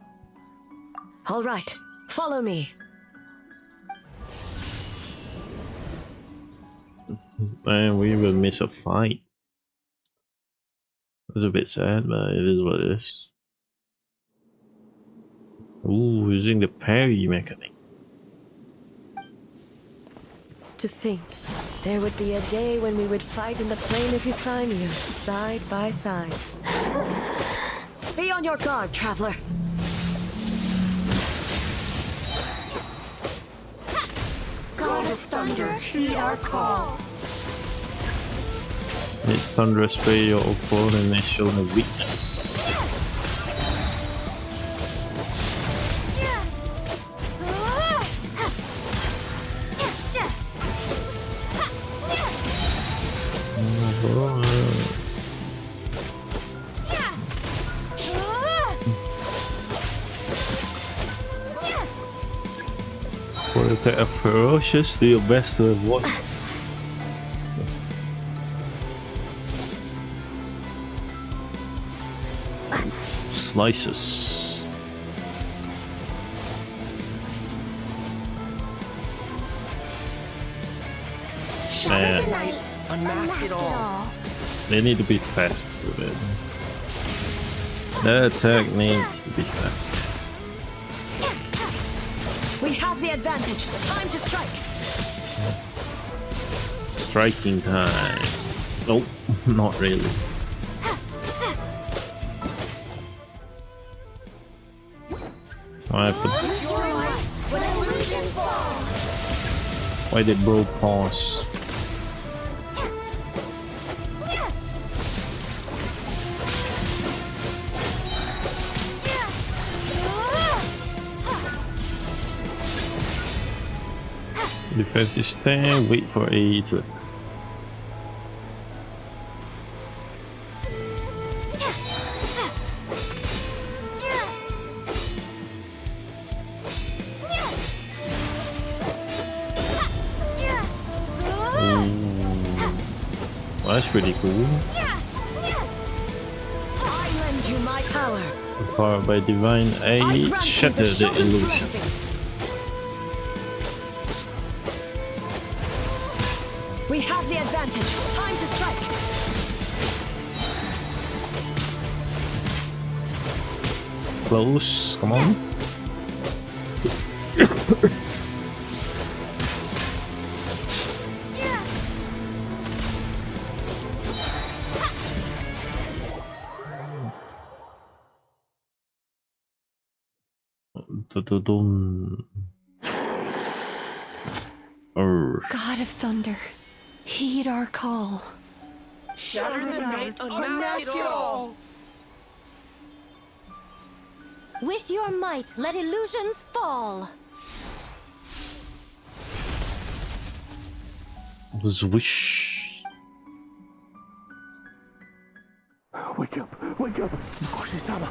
All right, follow me. Man, we will miss a fight. It's a bit sad, but it is what it is. Ooh, using the parry mechanic. To think, there would be a day when we would fight in the plain of Ukraine, side by side. Be on your guard, traveler. God of Thunder, heed our call. Its thunderous spray your opponent is shown a weakness. For the attack ferocious, do your best to avoid. Slices. Man, Unmask it all. they need to be fast with it. That attack needs to be fast. We have the advantage. Time to strike. Striking time. Nope, not really. What happened? Why did bro pause? Defensive stand, wait for A to attack. Well, that's pretty cool. I lend you my power. Powered by divine aid, shatter the illusion. Blessing. We have the advantage. Time to strike. Close, come on. God of Thunder, heed our call. Shatter the night, unmask it all. With your might, let illusions fall. Swish. Wake up! Wake up! Makoshi-sama!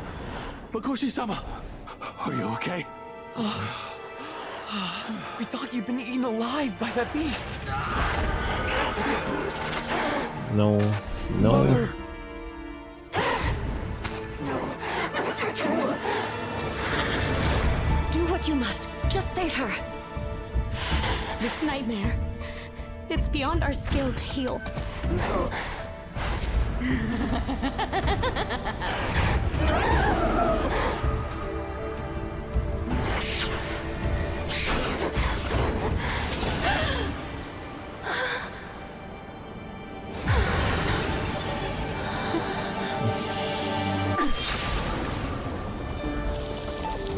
Makoshi-sama! Are you okay? We thought you'd been eaten alive by that beast. No. No. Mother. Do what you must. Just save her. This nightmare, it's beyond our skill to heal.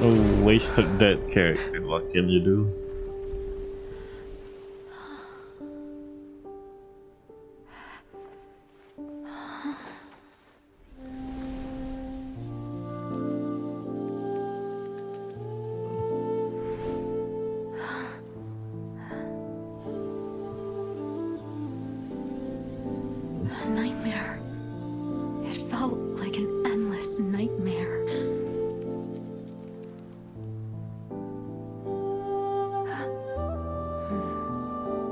Oh, wasted that character. What can you do? A nightmare. It felt like an endless nightmare.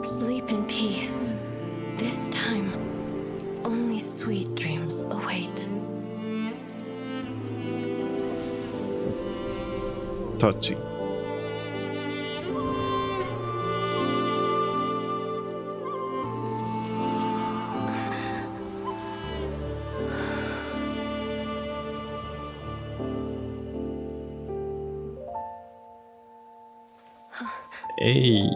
Sleep in peace. This time, only sweet dreams await. Touching. Hey.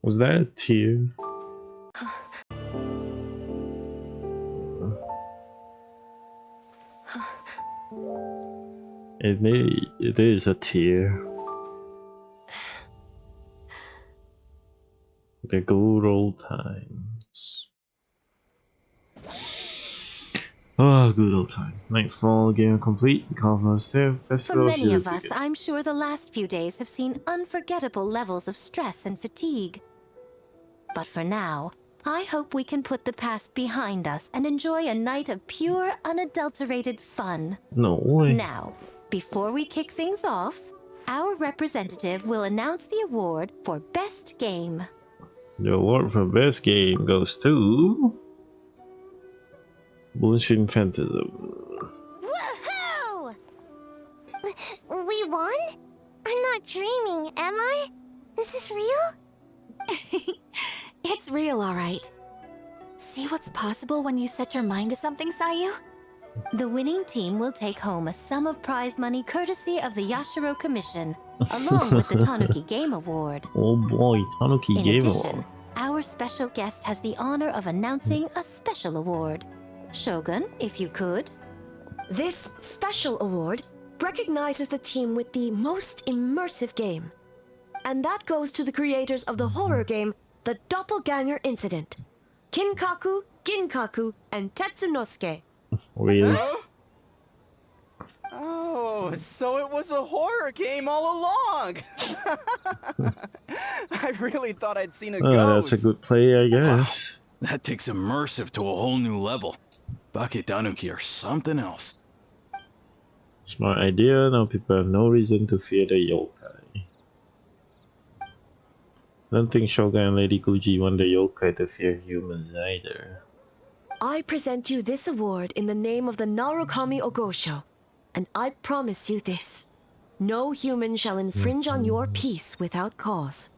Was that a tear? It is a tear. The good old times. Oh, good old time. Nightfall, game complete. Mikawa Festival. For many of us, I'm sure the last few days have seen unforgettable levels of stress and fatigue. But for now, I hope we can put the past behind us and enjoy a night of pure, unadulterated fun. No way. Now, before we kick things off, our representative will announce the award for Best Game. The award for best game goes to Genshin Phantasm. Woohoo! We won? I'm not dreaming, am I? This is real? It's real, all right. See what's possible when you set your mind to something, Sayu? The winning team will take home a sum of prize money courtesy of the Yashiro Commission, along with the Tanuki Game Award. Oh boy, Tanuki Game In Award. addition, our special guest has the honor of announcing a special award. Shogun, if you could. This special award recognizes the team with the most immersive game. And that goes to the creators of the horror game, The Doppelganger Incident. Kinkaku, Ginkaku, and Tetsunosuke. Really? Oh, so it was a horror game all along! I really thought I'd seen a ghost. That's a good play, I guess. Wow, that takes immersive to a whole new level. Baketanuki are something else. Smart idea, now people have no reason to fear the yokai. Don't think Shogun and Lady Guji want the yokai to fear humans either. I present you this award in the name of the Narukami Ogosho, and I promise you this. No human shall infringe on your peace without cause.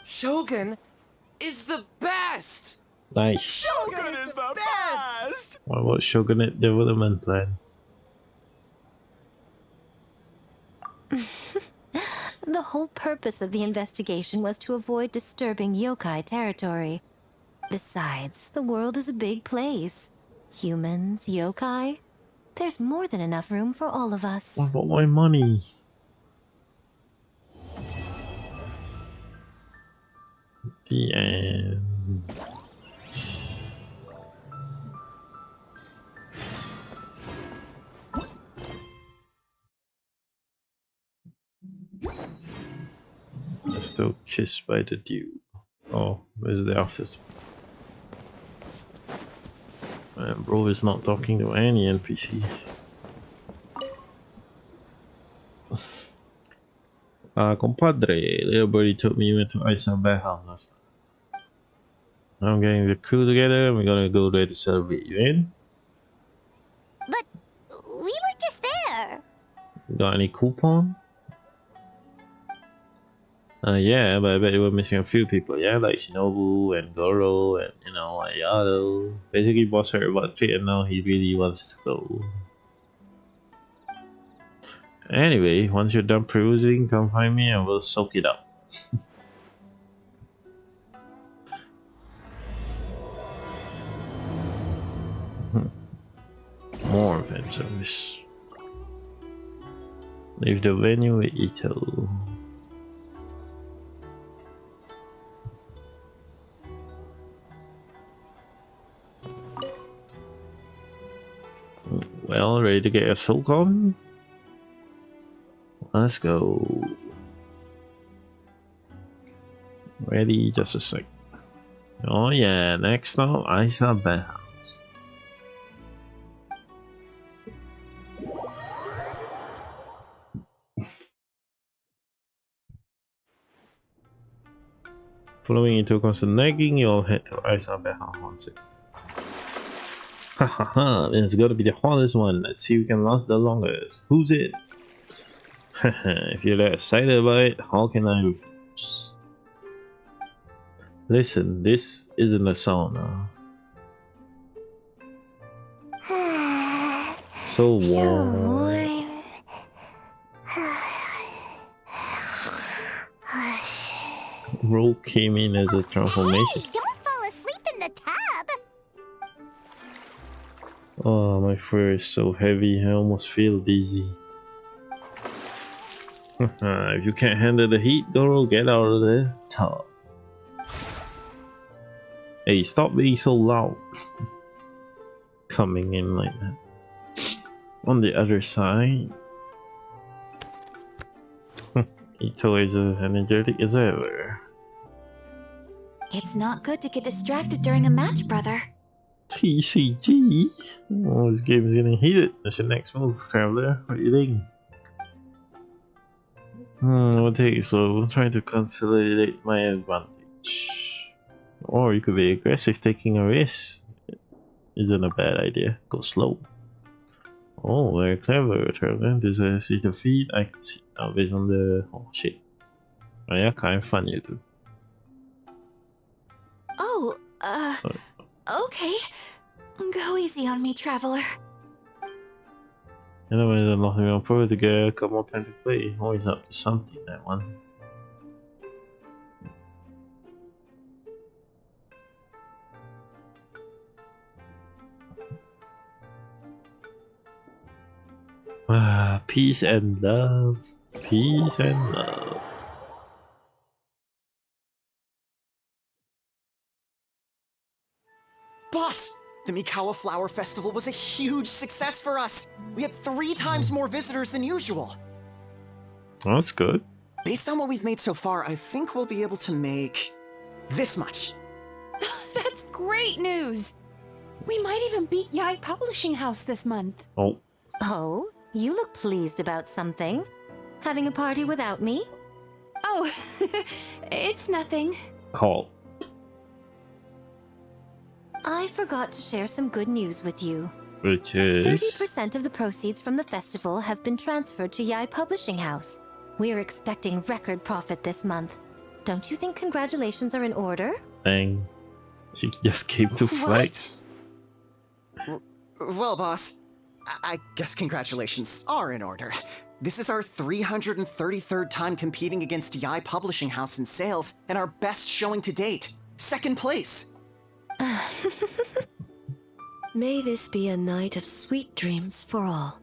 Shogun is the best! Nice. Shogun is the best! What about Shogunate development plan? The whole purpose of the investigation was to avoid disturbing yokai territory. Besides, the world is a big place. Humans, yokai. There's more than enough room for all of us. What about my money? The end. Still kissed by the dew. Oh, where's the officer? Bro is not talking to any NPC. Compadre, little birdie told me you went to ice our bathhouse last time. I'm getting the crew together and we're gonna go there to celebrate. You in? But we were just there. Got any coupon? Yeah, but I bet you were missing a few people, yeah? Like Shinobu and Goro and, Ayato. Basically, boss heard about it and now he really wants to go. Anyway, once you're done perusing, come find me and we'll soak it up. More fan service. Leave the venue with Ito. Well, ready to get a soak on? Let's go. Ready? Just a sec. Oh yeah, next stop, Isa House. Following into constant nagging, you'll head to Isa House once again. Hahaha, it's gotta be the hardest one. Let's see who can last the longest. Who's it? If you're that excited about it, how can I refuse? Listen, this isn't a sauna. So warm. Roll came in as a transformation. Hey, don't fall asleep in the tub. Oh, my fur is so heavy, I almost feel dizzy. If you can't handle the heat, Goro, get out of the tub. Hey, stop being so loud. Coming in like that. On the other side, Ito is as energetic as ever. It's not good to get distracted during a match, brother. TCG? Oh, this game is getting heated. That's your next move, Traveler. What do you think? I'll take it slow. I'm trying to consolidate my advantage. Or you could be aggressive, taking a risk. Isn't a bad idea. Go slow. Oh, very clever, Traveler. This is the feed. I can see now based on the... Oh, shit. Oh yeah, kind of fun you do. Oh, okay. Go easy on me, traveler. Anyway, there's nothing on purpose to get a couple more time to play. Always up to something, that one. Peace and love. Peace and love. Boss! The Mikawa Flower Festival was a huge success for us! We had 3 times more visitors than usual! Well, that's good. Based on what we've made so far, I think we'll be able to make... this much. That's great news! We might even beat Yai Publishing House this month. Oh. Oh, you look pleased about something. Having a party without me? Oh, it's nothing. Call. I forgot to share some good news with you. Which is... 30% of the proceeds from the festival have been transferred to Yai Publishing House. We are expecting record profit this month. Don't you think congratulations are in order? Dang. She just came to flex. Well, boss, I guess congratulations are in order. This is our 333rd time competing against Yai Publishing House in sales, and our best showing to date. 2nd place! May this be a night of sweet dreams for all.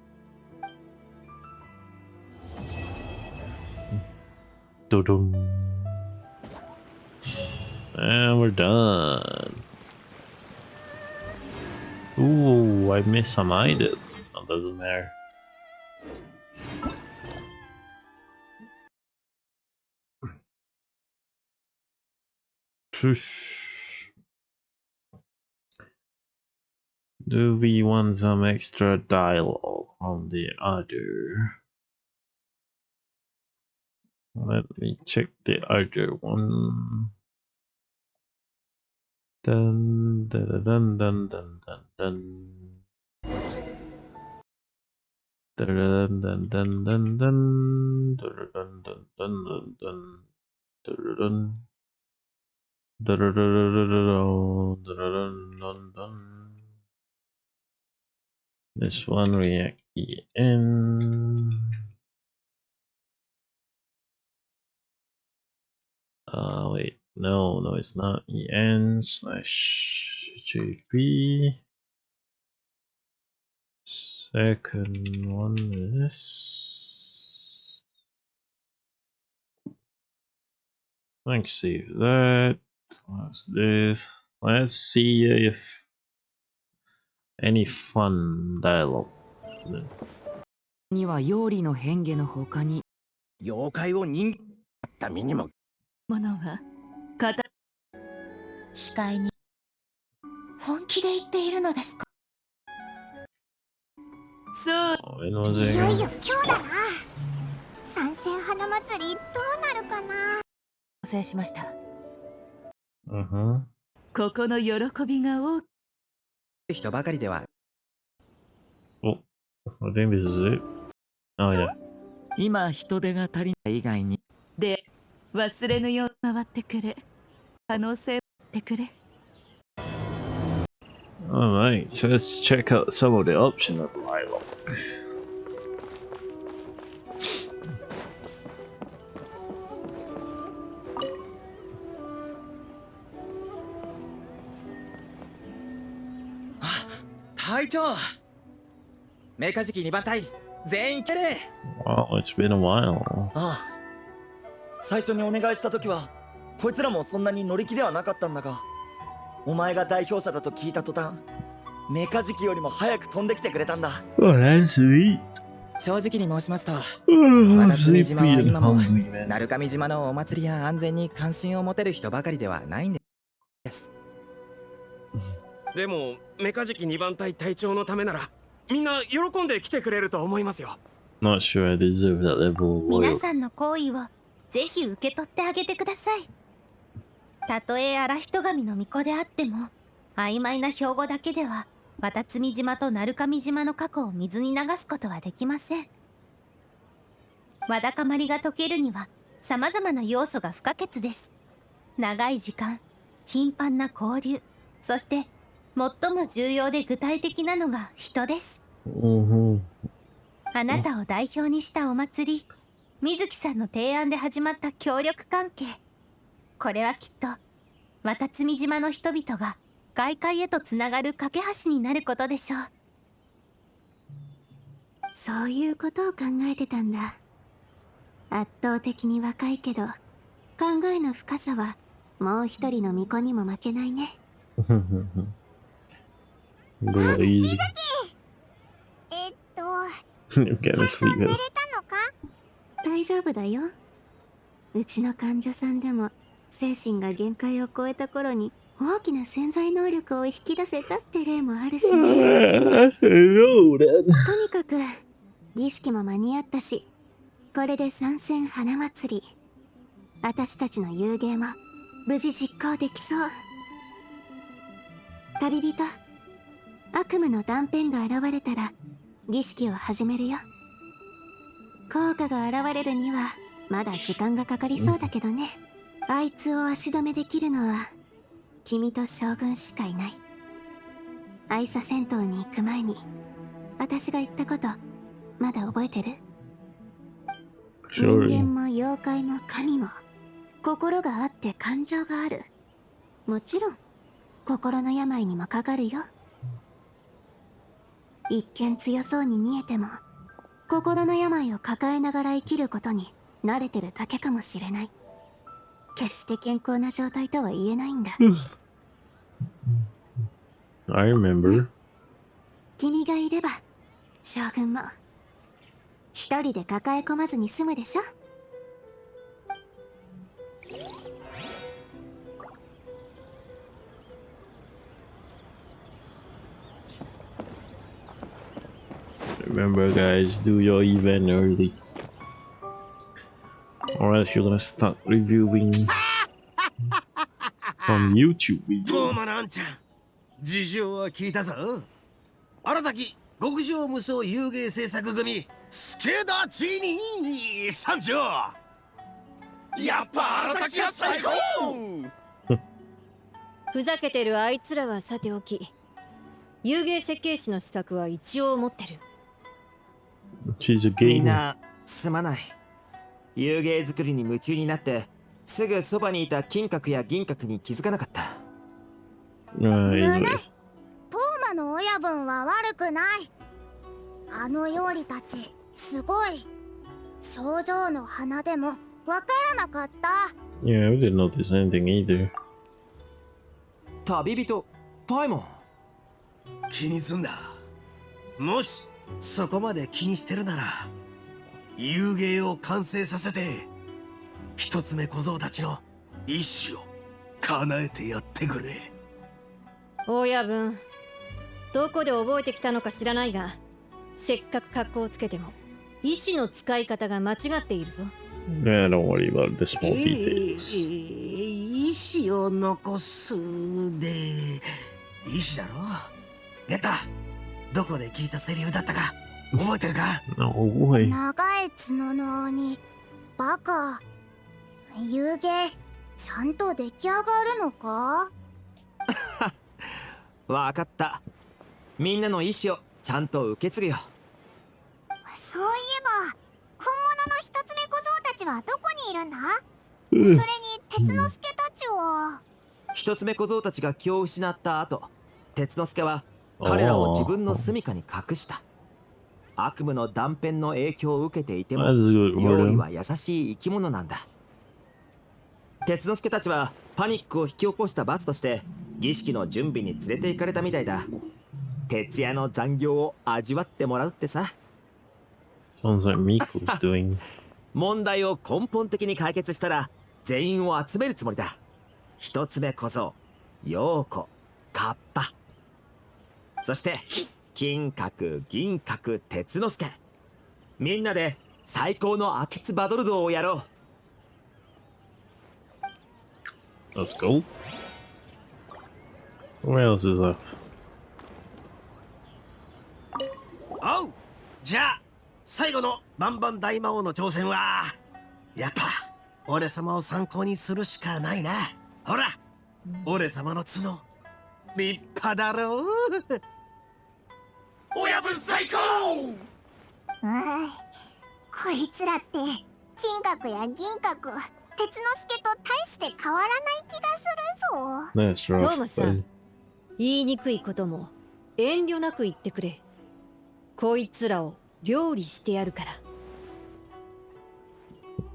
Doo-dum. And we're done. Ooh, I missed some items. That doesn't matter. Do we want some extra dialogue from the other? Let me check the other one. Dun dun dun dun dun dun dun. Dun dun dun dun dun dun dun dun dun dun dun. Dun, dun, dun, dun, dun, dun, dun, dun. This one react en. Wait, no, it's not en/jp. Second one is. Let's save that. What's this? Let's see if any fun dialogue. には妖理の変化の他に妖怪を人った身にもものは片視界に本気で言っているのですか？そういよいよ今日だな。参戦花祭りどうなるかな。調整しました。Uh-huh. ここの喜びが大きい人ばかりでは Oh, I think this is it. Oh yeah. 今人手が足りない以外にで忘れぬよう回ってくれ。可能性ってくれ。Alright, so let's check out some of the optional dialogue. Wow, it's been a while. ああ、最初にお願いした時はこいつらもそんなに乗り気ではなかったんだが、お前が代表者だと聞いた途端、メカジキよりも早く飛んできてくれたんだ。Oh, that's sweet. 正直に申しますと、 Oh, まだ罪 sleepy 島は and 今も hungry, man. 鳴神島のお祭りや安全に関心を持てる人ばかりではないんです。でもメカジキ2番隊隊長のためならみんな喜んで来てくれると思いますよ。 Not sure I deserve that level of 皆 loyalty. さんの好意をぜひ受け取ってあげてください。たとえ荒人神の巫女であっても、曖昧な標語だけでは綿積島と鳴神島の過去を水に流すことはできません。わだかまりが解けるには様々な要素が不可欠です。長い時間、頻繁な交流、そして最も重要で具体的なのが人です。あなたを代表にしたお祭り、水木さんの提案で始まった協力関係。これはきっと綿積島の人々が外界へとつながる架け橋になることでしょう。そういうことを考えてたんだ。圧倒的に若いけど考えの深さはもう一人の巫女にも負けないね。Go easy. 寝 Get to sleep. れたのか？大丈夫だよ。うちの患者さんでも精神が限界を超えた頃に大きな潜在能力を引き出せたって例もあるしね。とにかく儀式も間に合ったし、これで参戦花祭り、私たちの遊芸も無事実行できそう。旅人、悪夢の断片が現れたら儀式を始めるよ。効果が現れるにはまだ時間がかかりそうだけどね。あいつを足止めできるのは君と将軍しかいない。愛沙戦闘に行く前に私が言ったことまだ覚えてる？人間も妖怪も神も心があって感情がある。もちろん心の病にもかかるよ。一見強そうに見えても心の病を抱えながら生きることに慣れてるだけかもしれない。決して健康な状態とは言えないんだ。I remember. 君がいれば将軍も一人で抱え込まずに済むでしょ。Remember, guys, do your event early, or else you're gonna start reviewing from YouTube どう videos. もなんちゃん、事情は聞いたぞ。新たき極上無双遊芸制作組助田ついに参上。やっぱあの時は最高。ふざけてるあいつらはさておき、遊芸設計士の資格は一応持ってる。みんなすまない。遊芸作りに夢中になってすぐそばにいた金閣や銀閣に気づかなかった。トーマの親分は悪くない。あの料理たちすごい。症状の花でもわからなかった。Yeah, we didn't notice anything either. 旅人パイモン、気にすんな。もしそこまで気にしてるなら遊芸を完成させて一つ目小僧たちの意志を叶えてやってくれ。親分、どこで覚えてきたのか知らないが、せっかく格好をつけても意志の使い方が間違っているぞ。Yeah, don't worry about the small details. 意志を残すで意志だろ。ゲッタ、どこで聞いたセリフだったか覚えてるか？ No way. 長い角の鬼、バカ。遊芸ちゃんと出来上がるのか？わかった。みんなの意志をちゃんと受け継ぐよ。そういえば本物の一つ目小僧たちはどこにいるんだ？それに鉄之助たちは。一つ目小僧たちが気を失った後、鉄之助は彼らを自分の住処に隠した。悪夢の断片の影響を受けていても、料理は優しい生き物なんだ。鉄之助たちはパニックを引き起こした罰として儀式の準備に連れて行かれたみたいだ。徹夜の残業を味わってもらうってさ。Sounds like Miko's doing. 問題を根本的に解決したら全員を集めるつもりだ。一つ目小僧、陽子、カッパ、そして金閣、銀閣、鉄之助。みんなで最高の明智バトル道をやろう。Let's go. Where else is left? おう、じゃあ最後のバンバン大魔王の挑戦はやっぱ俺様を参考にするしかないな。ほら、俺様の角立派だろう。親分最高。こいつらって金閣や銀閣、鉄之助と大して変わらない気がするぞ。トーマさん、言いにくいことも遠慮なく言ってくれ。こいつらを料理してやるから。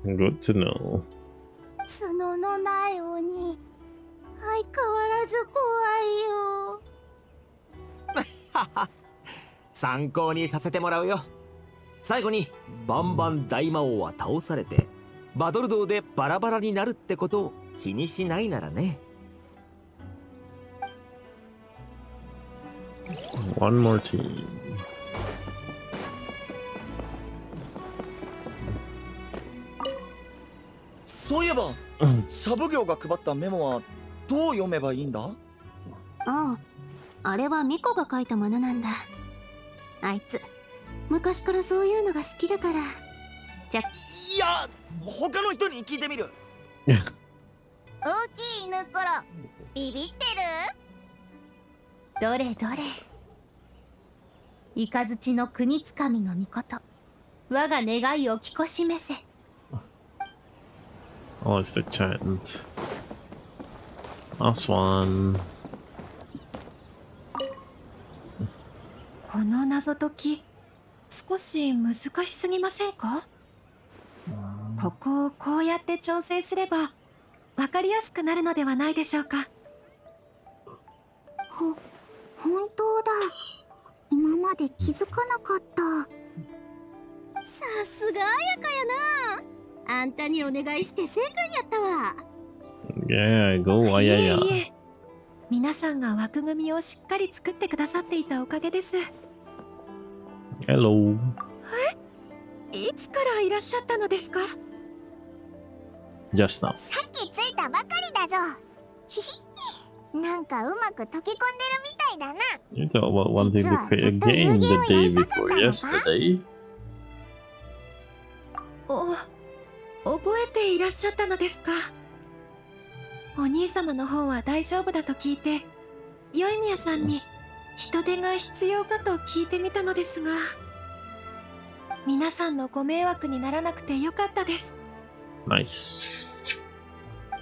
Good to know. 角のない鬼、相変わらず怖いよ。参考にさせてもらうよ。最後にバンバン大魔王は倒されてバトル道でバラバラになるってことを気にしないならね。One more team. そういえば、サブ業が配ったメモはどう読めばいいんだ？ああ、あれはミコが書いたものなんだ。あいつ昔からそういうのが好きだから。じゃ、いや、他の人に聞いてみる。大きい犬からビビってる？どれどれ。雷の国つかみの御事、我が願いを聞こしめせ。Oh, it's the chant. Last one. この謎解き、少し難しすぎませんか？ここをこうやって調整すればわかりやすくなるのではないでしょうか。本当だ。今まで気づかなかった。さすが彩香やな。あんたにお願いして正解やったわ。Yeah, go, いえいえ、皆さんが枠組みをしっかり作ってくださっていたおかげです。Hello. いつからいらっしゃったのですか？ Just now. さっき着いたばかりだぞ。ひひ。なんかうまく溶け込んでるみたいだな。You talk about wanting to create a game the day before yesterday. 覚えていらっしゃったのですか。お兄様の方は大丈夫だと聞いて、よいみやさんに人手が必要かと聞いてみたのですが、皆さんのご迷惑にならなくてよかったです。ナイス。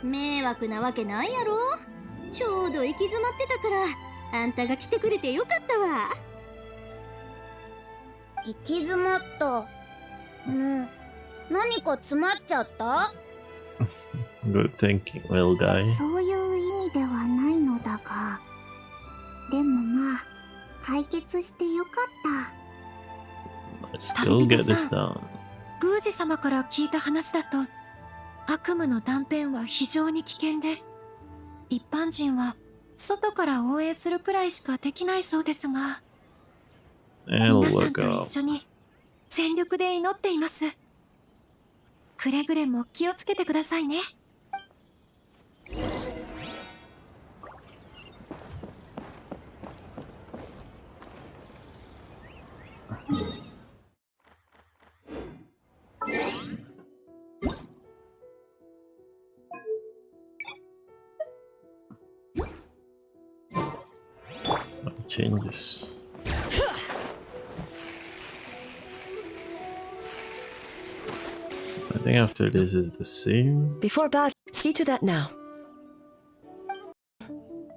迷惑なわけないやろ。ちょうど行き詰まってたから、あんたが来てくれてよかったわ。行き詰まった。何か詰まっちゃった？ Good thinking, little guy. そういう意味ではないのだが、でもまあ解決してよかった。 Let's go get this done. 宮司様から聞いた話だと、悪夢の断片は非常に危険で、一般人は外から応援するくらいしかできないそうですが、It'll 皆さん work と out. 一緒に全力で祈っています。くれぐれも気をつけてくださいね。Changes. I think after this is the same. Before bad, see to that now.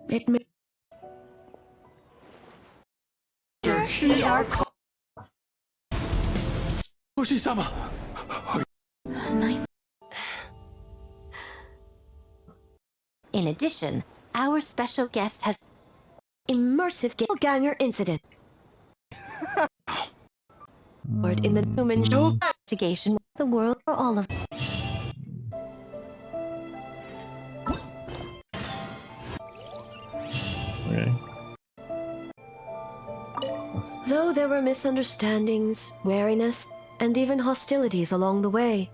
It may. Hoshi-sama! In addition, our special guest has immersive ganger incident. Word in the human show. investigation of the world for all of Okay. Though there were misunderstandings, wariness, and even hostilities along the way,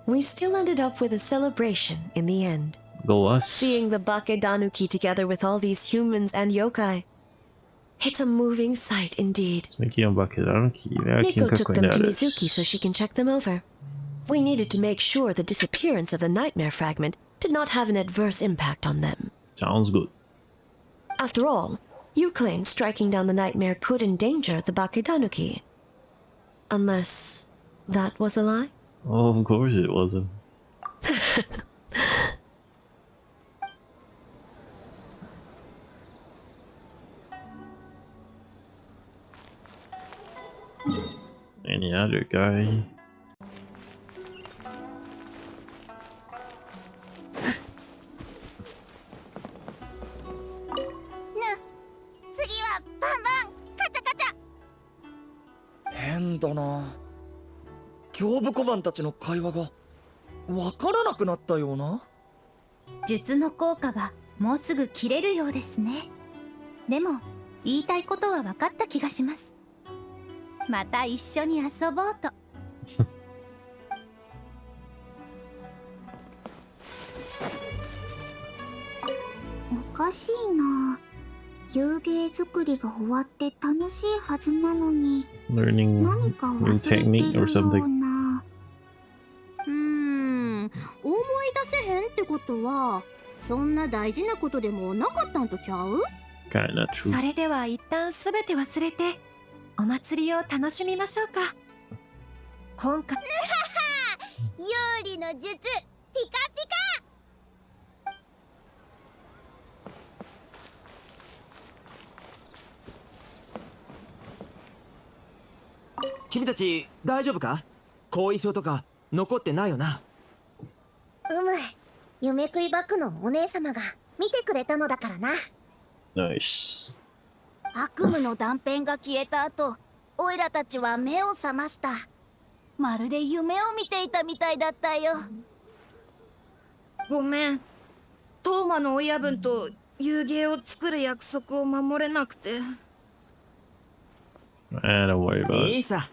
we still ended up with a celebration in the end. Go us. Seeing the Bakedanuki together with all these humans and yokai. It's a moving sight indeed. Miko took them to Mizuki so she can check them over. We needed to make sure the disappearance of the nightmare fragment did not have an adverse impact on them. Sounds good. After all, you claimed striking down the nightmare could endanger the Bakedanuki. Unless that was a lie? Oh, of course it wasn't. Any other guy? Hen 変だな。胸部小判たちの会話がわからなくなったような。術の効果がもうすぐ切れるようですね。でも言いたいことは分かった気がします。また一緒に遊ぼうと。おかしいな。遊芸作りが終わって楽しいはずなのに、 Learning 何か new 忘れて technique る or よう something. な。思い出せへんってことは、そんな大事なことでもなかったんとちゃう？ Kinda true. それでは一旦すべて忘れて、お祭りを楽しみましょうか。今回料理の術、ピカピカ。君たち大丈夫か？後遺症とか残ってないよな。夢食いバッグのお姉様が見てくれたのだからな。Nice. 悪夢の断片が消えた後、オイラたちは目を覚ました。まるで夢を見ていたみたいだったよ。ごめん。トーマの親分と遊芸を作る約束を守れなくて。Don't worry about いい it. さ。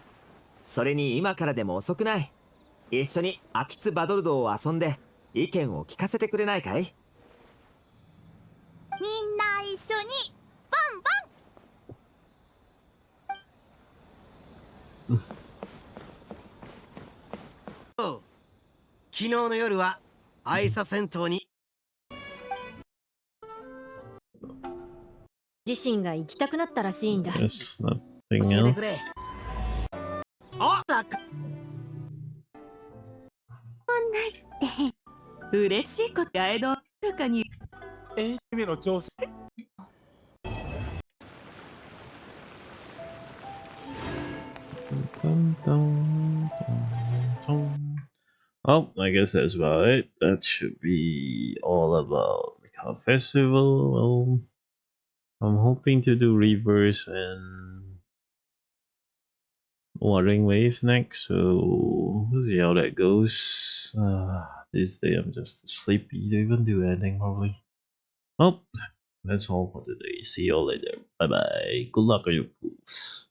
それに今からでも遅くない。一緒に秋津バドルドを遊んで意見を聞かせてくれないかい？みんな一緒にバンバン。昨昨日の夜は愛沙戦闘に自身が行きたくなったらしいんだ。 Yes, 教 nothing えてくれ。 else. あったか。嬉しいことやえどとかに姫の挑戦 Dun, dun, dun, dun. Oh, I guess that's about it. That should be all about Mikawa Festival. Well, I'm hoping to do Reverse and Watering Waves next, so we'll see how that goes. This day I'm just sleepy to even do anything probably. Well, that's all for today. See you all later. Bye bye. Good luck on your pools.